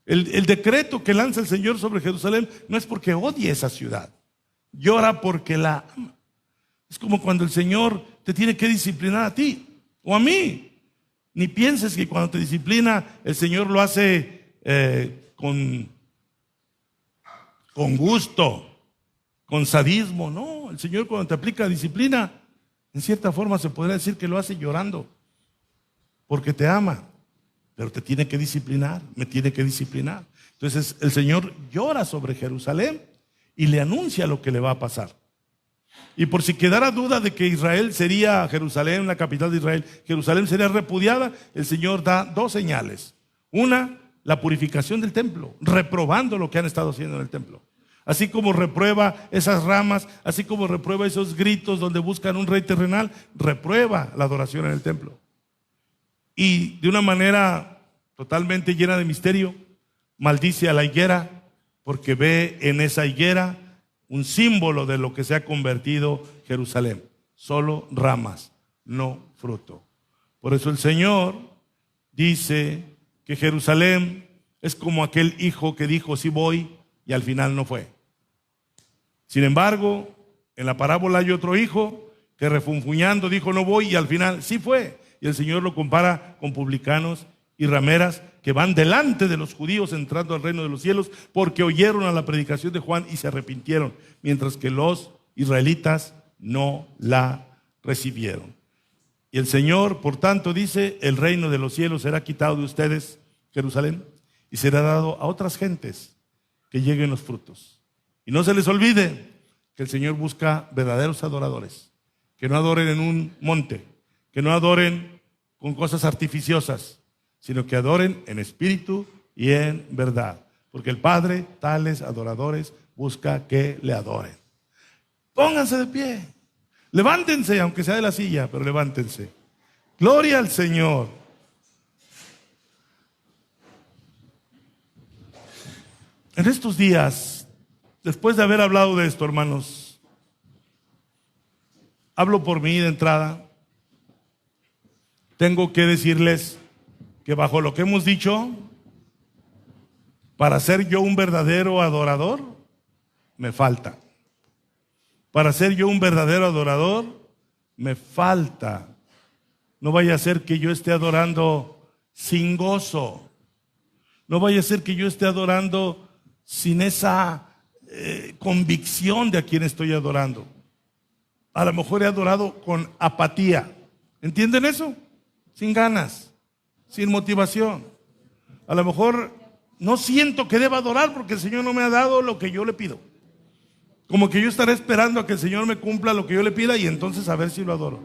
El decreto que lanza el Señor sobre Jerusalén no es porque odie esa ciudad, llora porque la ama. Es como cuando el Señor te tiene que disciplinar a ti o a mí. Ni pienses que cuando te disciplina el Señor lo hace con gusto, con sadismo. No, el Señor cuando te aplica disciplina, en cierta forma se podría decir que lo hace llorando, porque te ama, pero te tiene que disciplinar, me tiene que disciplinar. Entonces el Señor llora sobre Jerusalén y le anuncia lo que le va a pasar. Y por si quedara duda de que Israel sería Jerusalén, la capital de Israel, Jerusalén sería repudiada, el Señor da dos señales. Una, la purificación del templo, reprobando lo que han estado haciendo en el templo. Así como reprueba esas ramas, así como reprueba esos gritos donde buscan un rey terrenal, reprueba la adoración en el templo. Y de una manera totalmente llena de misterio, maldice a la higuera porque ve en esa higuera un símbolo de lo que se ha convertido Jerusalén. Solo ramas, no fruto. Por eso el Señor dice que Jerusalén es como aquel hijo que dijo sí voy y al final no fue. Sin embargo, en la parábola hay otro hijo que refunfuñando dijo no voy y al final sí fue. Y el Señor lo compara con publicanos y rameras que van delante de los judíos entrando al reino de los cielos porque oyeron a la predicación de Juan y se arrepintieron, mientras que los israelitas no la recibieron. Y el Señor, por tanto, dice, el reino de los cielos será quitado de ustedes, Jerusalén, y será dado a otras gentes que lleguen los frutos. Y no se les olvide que el Señor busca verdaderos adoradores, que no adoren en un monte, que no adoren con cosas artificiosas, sino que adoren en espíritu y en verdad. Porque el Padre, tales adoradores, busca que le adoren. Pónganse de pie. Levántense, aunque sea de la silla, pero levántense. Gloria al Señor. En estos días, después de haber hablado de esto, hermanos, hablo por mí de entrada. Tengo que decirles que bajo lo que hemos dicho, para ser yo un verdadero adorador, me falta. Para ser yo un verdadero adorador, me falta. No vaya a ser que yo esté adorando sin gozo. No vaya a ser que yo esté adorando sin esa convicción de a quien estoy adorando. A lo mejor he adorado con apatía. ¿Entienden eso? Sin ganas, sin motivación. A lo mejor no siento que deba adorar porque el Señor no me ha dado lo que yo le pido. Como que yo estaré esperando a que el Señor me cumpla lo que yo le pida y entonces a ver si lo adoro.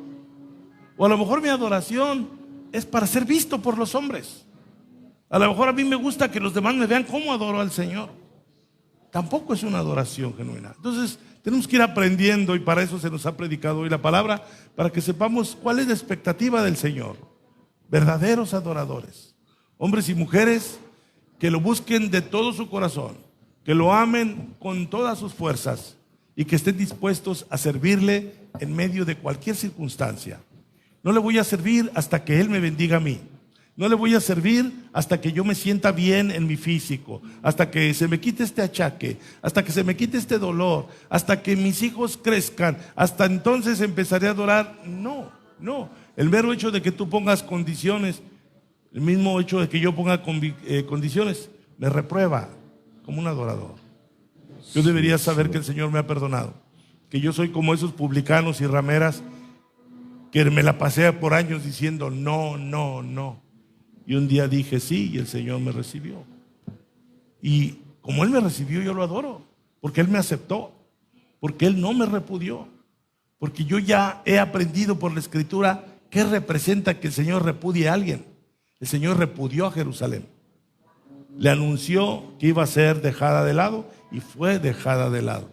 O a lo mejor mi adoración es para ser visto por los hombres. A lo mejor a mí me gusta que los demás me vean cómo adoro al Señor. Tampoco es una adoración genuina. Entonces tenemos que ir aprendiendo, y para eso se nos ha predicado hoy la palabra, para que sepamos cuál es la expectativa del Señor. Verdaderos adoradores, hombres y mujeres que lo busquen de todo su corazón, que lo amen con todas sus fuerzas y que estén dispuestos a servirle en medio de cualquier circunstancia. No le voy a servir hasta que Él me bendiga a mí. No le voy a servir hasta que yo me sienta bien en mi físico, hasta que se me quite este achaque, hasta que se me quite este dolor, hasta que mis hijos crezcan. Hasta entonces empezaré a adorar. No. El mero hecho de que tú pongas condiciones, el mismo hecho de que yo ponga condiciones, me reprueba como un adorador. Yo debería saber que el Señor me ha perdonado, que yo soy como esos publicanos y rameras que me la pasé por años diciendo no. Y un día dije sí, y el Señor me recibió. Y como Él me recibió, yo lo adoro, porque Él me aceptó, porque Él no me repudió, porque yo ya he aprendido por la Escritura qué representa que el Señor repudie a alguien. El Señor repudió a Jerusalén. Le anunció que iba a ser dejada de lado, y fue dejada de lado.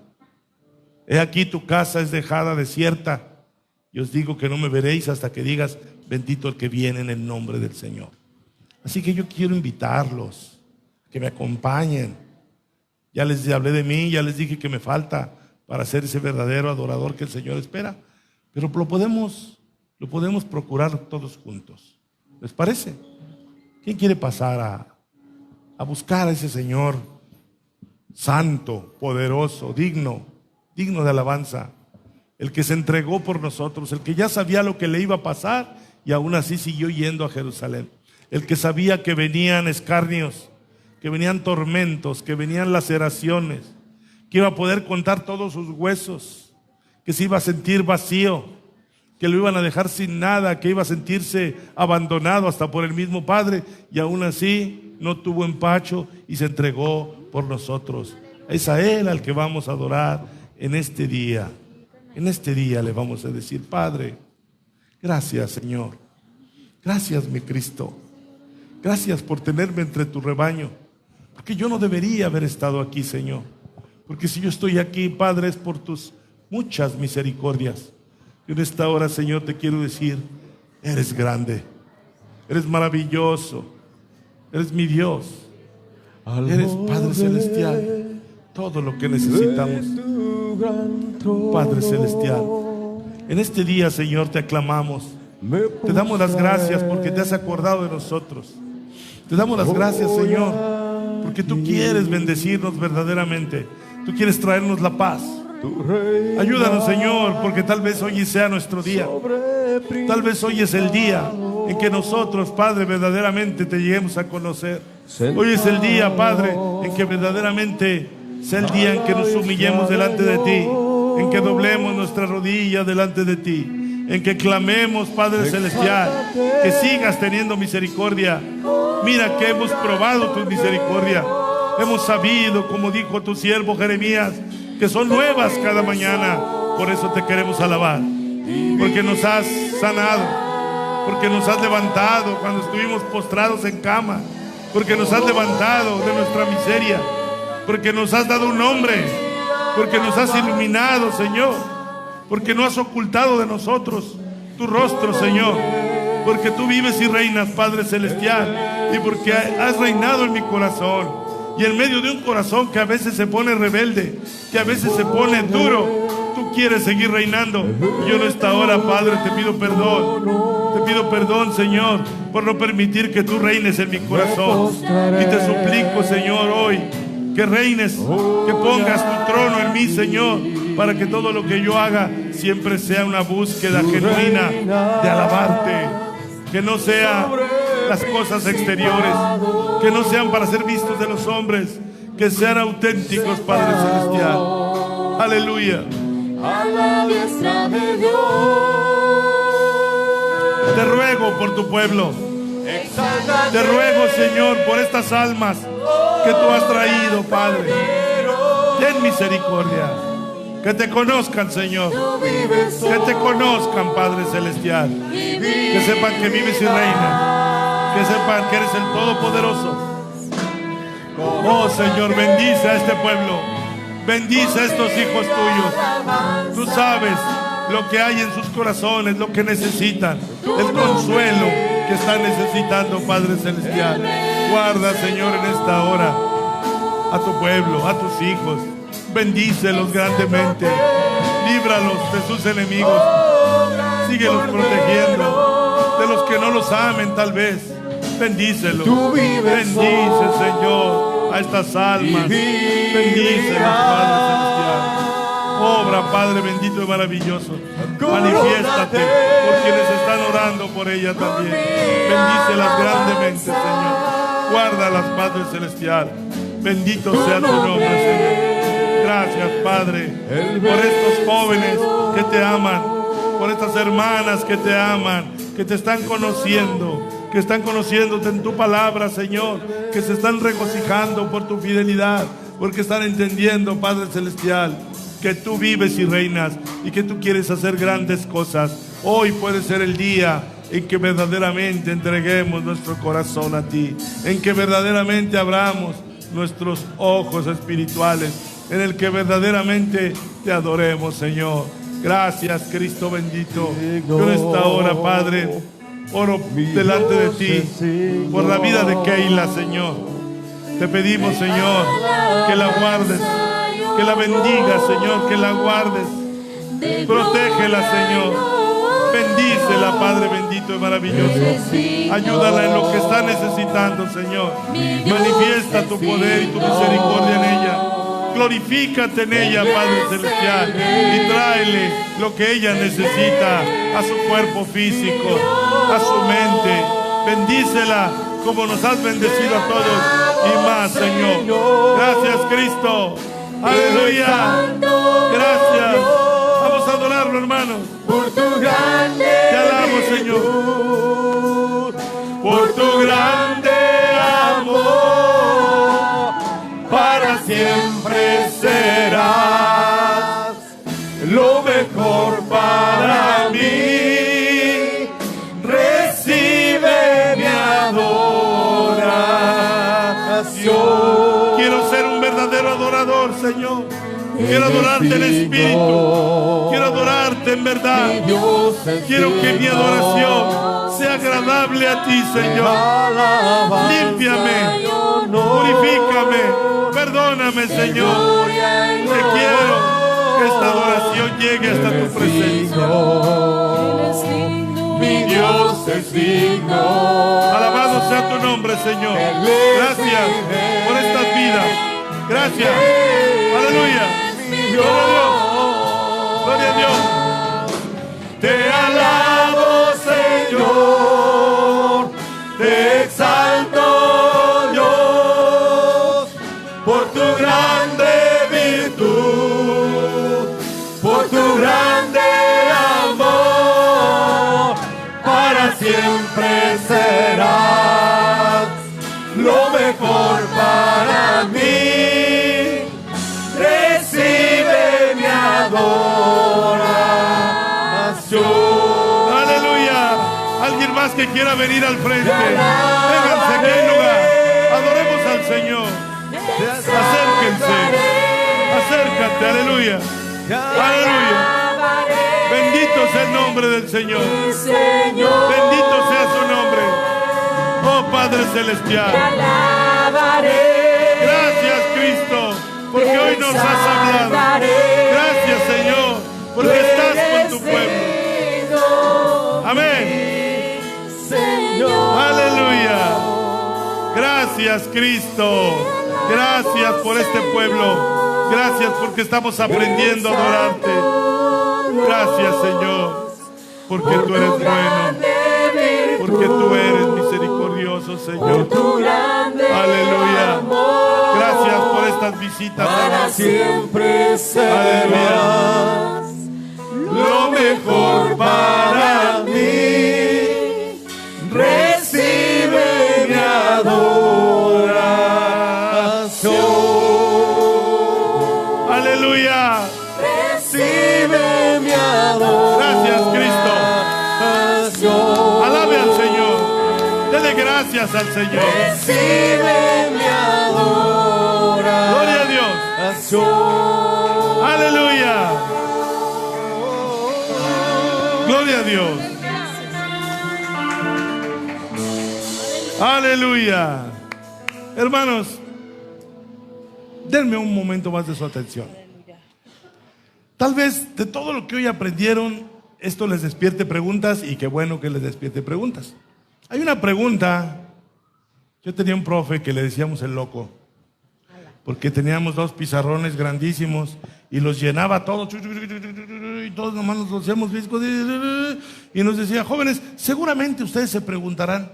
He aquí tu casa es dejada desierta, y os digo que no me veréis hasta que digas, bendito el que viene en el nombre del Señor. Así que yo quiero invitarlos, que me acompañen. Ya les hablé de mí, ya les dije que me falta para ser ese verdadero adorador que el Señor espera, pero lo podemos procurar todos juntos. ¿Les parece? ¿Quién quiere pasar a buscar a ese Señor santo, poderoso, digno de alabanza? El que se entregó por nosotros, el que ya sabía lo que le iba a pasar y aún así siguió yendo a Jerusalén. El que sabía que venían escarnios, que venían tormentos, que venían laceraciones, que iba a poder contar todos sus huesos, que se iba a sentir vacío, que lo iban a dejar sin nada, que iba a sentirse abandonado hasta por el mismo Padre, y aún así no tuvo empacho y se entregó por nosotros. Es a Él al que vamos a adorar en este día. En este día le vamos a decir: Padre, gracias, Señor. Gracias, mi Cristo. Gracias por tenerme entre tu rebaño, porque yo no debería haber estado aquí, Señor. Porque si yo estoy aquí, Padre, es por tus muchas misericordias. Y en esta hora, Señor, te quiero decir: eres grande, eres maravilloso, eres mi Dios, eres Padre Celestial. Todo lo que necesitamos, Padre Celestial. En este día, Señor, te aclamamos. Te damos las gracias porque te has acordado de nosotros. Te damos las gracias, Señor, porque tú quieres bendecirnos verdaderamente. Tú quieres traernos la paz. Ayúdanos, Señor, porque tal vez hoy sea nuestro día. Tal vez hoy es el día en que nosotros, Padre, verdaderamente te lleguemos a conocer. Hoy es el día, Padre, en que verdaderamente sea el día en que nos humillemos delante de ti, en que doblemos nuestra rodilla delante de ti, en que clamemos, Padre Celestial, que sigas teniendo misericordia. Mira que hemos probado tu misericordia. Hemos sabido, como dijo tu siervo Jeremías, que son nuevas cada mañana. Por eso te queremos alabar, porque nos has sanado, porque nos has levantado cuando estuvimos postrados en cama, porque nos has levantado de nuestra miseria, porque nos has dado un nombre, porque nos has iluminado, Señor, porque no has ocultado de nosotros tu rostro, Señor, porque tú vives y reinas, Padre Celestial, y porque has reinado en mi corazón. Y en medio de un corazón que a veces se pone rebelde, que a veces se pone duro, tú quieres seguir reinando. Y yo en esta hora, Padre, te pido perdón, Señor, por no permitir que tú reines en mi corazón. Y te suplico, Señor, hoy, que reines, que pongas tu trono en mí, Señor, para que todo lo que yo haga siempre sea una búsqueda genuina de alabarte. Que no sea las cosas exteriores, que no sean para ser vistos de los hombres, que sean auténticos, Padre Celestial. Aleluya. A la diestra de Dios. Te ruego por tu pueblo. Te ruego, Señor, por estas almas que tú has traído, Padre. Ten misericordia. Que te conozcan, Señor. Que te conozcan, Padre Celestial. Que sepan que vives y reinas. Que sepan que eres el Todopoderoso. Oh Señor, bendice a este pueblo. Bendice a estos hijos tuyos. Tú sabes lo que hay en sus corazones, lo que necesitan, el consuelo que están necesitando, Padre Celestial. Guarda, Señor, en esta hora a tu pueblo, a tus hijos. Bendícelos grandemente. Líbralos de sus enemigos. Síguelos protegiendo de los que no los amen, tal vez. Bendícelos. Bendice, Señor, a estas almas. Bendícelos, Padre Celestial. Obra, Padre bendito y maravilloso. Manifiéstate por quienes están orando por ella también. Bendícelas grandemente, Señor. Guárdalas, Padre Celestial. Bendito sea tu nombre, Señor. Gracias, Padre, por estos jóvenes que te aman, por estas hermanas que te aman, que te están conociendo, que están conociéndote en tu palabra, Señor, que se están regocijando por tu fidelidad, porque están entendiendo, Padre Celestial, que tú vives y reinas y que tú quieres hacer grandes cosas. Hoy puede ser el día en que verdaderamente entreguemos nuestro corazón a ti, en que verdaderamente abramos nuestros ojos espirituales, en el que verdaderamente te adoremos, Señor. Gracias, Cristo bendito. Yo en esta hora, Padre, oro delante de ti por la vida de Keila, Señor. Te pedimos, Señor, que la guardes, que la bendigas, Señor, que la guardes. Protégela, Señor. Bendícela, Padre bendito y maravilloso. Ayúdala en lo que está necesitando, Señor. Manifiesta tu poder y tu misericordia en ella. Glorifícate en ella, Padre Celestial, y tráele lo que ella necesita a su cuerpo físico, a su mente. Bendícela como nos has bendecido a todos y más, Señor. Gracias, Cristo. Aleluya. Gracias. Vamos a adorarlo, hermanos. Por tu grande Te alabo, Señor. por tu grande amor, para siempre serás lo mejor para mí. Recibe mi adoración. Quiero ser un verdadero adorador, Señor. Quiero adorarte en espíritu. Quiero adorarte en verdad. Quiero que mi adoración sea agradable a ti, Señor. Límpiame, purifícame, perdóname, Señor. Que quiero que esta adoración llegue hasta tu presencia. Mi Dios es digno. Alabado sea tu nombre, Señor. Gracias por estas vidas. Gracias. Aleluya. Gloria a Dios. Gloria a Dios. Te alabo, Señor, te exalto, Dios, por tu grande virtud, por tu grande amor, para siempre serás lo mejor para mí. Recibe mi adoración. Aleluya. Alguien más que quiera venir al frente. Vénganse aquí en lugar. Adoremos al Señor. Acérquense. Acércate. Aleluya. Aleluya. Bendito sea el nombre del Señor. Bendito sea su nombre. Oh Padre Celestial. Gracias, Cristo, porque hoy nos has hablado. Gracias, Señor, porque estás con tu pueblo. Amén. Aleluya. Gracias, Cristo. Gracias por este pueblo. Gracias porque estamos aprendiendo a adorarte. Gracias, Señor, porque tú eres bueno. Porque tú eres misericordioso, Señor. Aleluya. Gracias por estas visitas. Para siempre serás lo mejor para mí. Recibe mi adoración. Aleluya. Recibe mi adoración. Gracias, Cristo. gracias al Señor. Recibe mi adoración. Gloria a Dios. Aleluya. Gloria a Dios. Aleluya. Hermanos, denme un momento más de su atención. Tal vez de todo lo que hoy aprendieron, esto les despierte preguntas, y qué bueno que les despierte preguntas. Hay una pregunta. Yo tenía un profe que le decíamos el loco, porque teníamos 2 pizarrones grandísimos y los llenaba todos, y todos nomás nos hacíamos viscos, y nos decía: jóvenes, seguramente ustedes se preguntarán,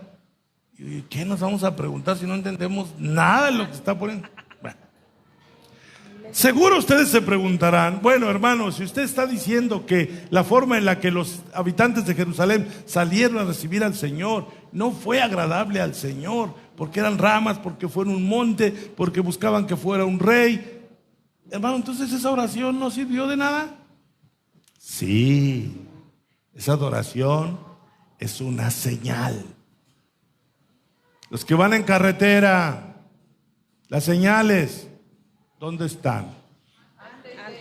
¿qué nos vamos a preguntar si no entendemos nada de lo que está poniendo? Bueno, seguro ustedes se preguntarán: bueno, hermanos, si usted está diciendo que la forma en la que los habitantes de Jerusalén salieron a recibir al Señor no fue agradable al Señor, porque eran ramas, porque fueron un monte, porque buscaban que fuera un rey, hermano, entonces esa oración no sirvió de nada. Sí, esa adoración es una señal. Los que van en carretera, las señales, ¿dónde están?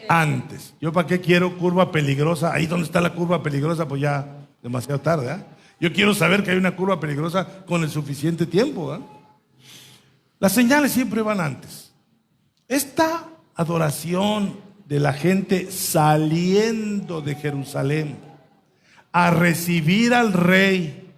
Antes. ¿Yo para qué quiero curva peligrosa? Ahí donde está la curva peligrosa, pues ya demasiado tarde, ¿eh? Yo quiero saber que hay una curva peligrosa con el suficiente tiempo, ¿eh? Las señales siempre van antes. Esta adoración de la gente saliendo de Jerusalén a recibir al rey,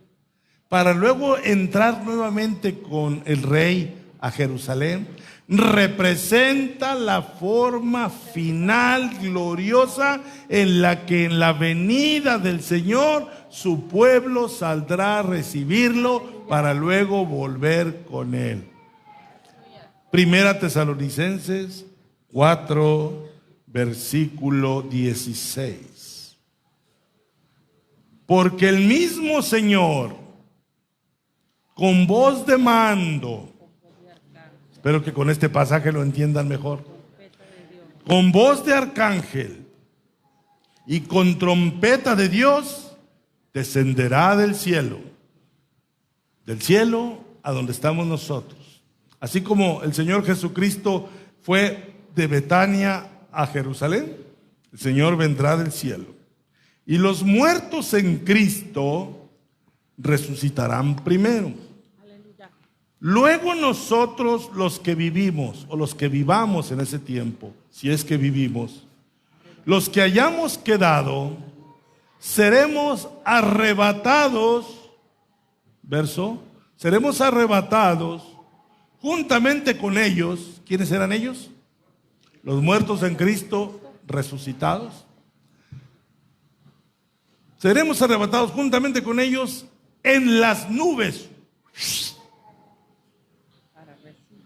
para luego entrar nuevamente con el rey a Jerusalén, representa la forma final gloriosa en la que en la venida del Señor su pueblo saldrá a recibirlo para luego volver con él. Primera Tesalonicenses 4, versículo 16. Porque el mismo Señor, con voz de mando, espero que con este pasaje lo entiendan mejor, con voz de arcángel y con trompeta de Dios, descenderá del cielo a donde estamos nosotros. Así como el Señor Jesucristo fue de Betania a Jerusalén, el Señor vendrá del cielo. Y los muertos en Cristo resucitarán primero. Luego nosotros, los que vivimos, o los que vivamos en ese tiempo, si es que vivimos, los que hayamos quedado, seremos arrebatados, seremos arrebatados juntamente con ellos. ¿Quiénes eran ellos? Los muertos en Cristo resucitados. Seremos arrebatados juntamente con ellos en las nubes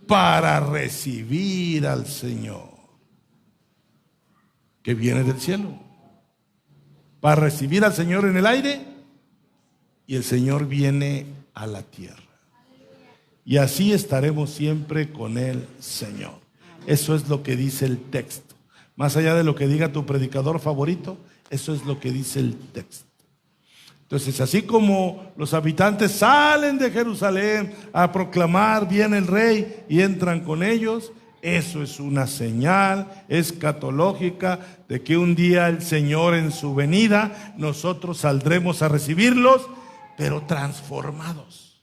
para recibir al Señor que viene del cielo. Para recibir al Señor en el aire, y el Señor viene a la tierra. Y así estaremos siempre con el Señor. Eso es lo que dice el texto. Más allá de lo que diga tu predicador favorito, eso es lo que dice el texto. Entonces, así como los habitantes salen de Jerusalén a proclamar viene el rey y entran con ellos, eso es una señal escatológica de que un día el Señor en su venida, nosotros saldremos a recibirlos, pero transformados.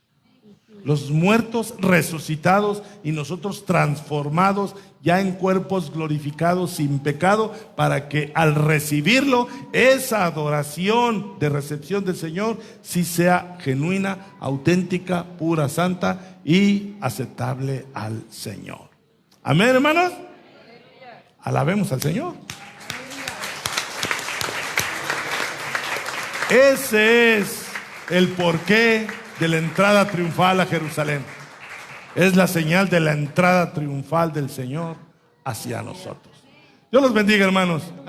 Los muertos resucitados y nosotros transformados ya en cuerpos glorificados sin pecado, para que al recibirlo, esa adoración de recepción del Señor sí sea genuina, auténtica, pura, santa y aceptable al Señor. Amén, hermanos. Alabemos al Señor. Ese es el porqué de la entrada triunfal a Jerusalén. Es la señal de la entrada triunfal del Señor hacia nosotros. Dios los bendiga, hermanos.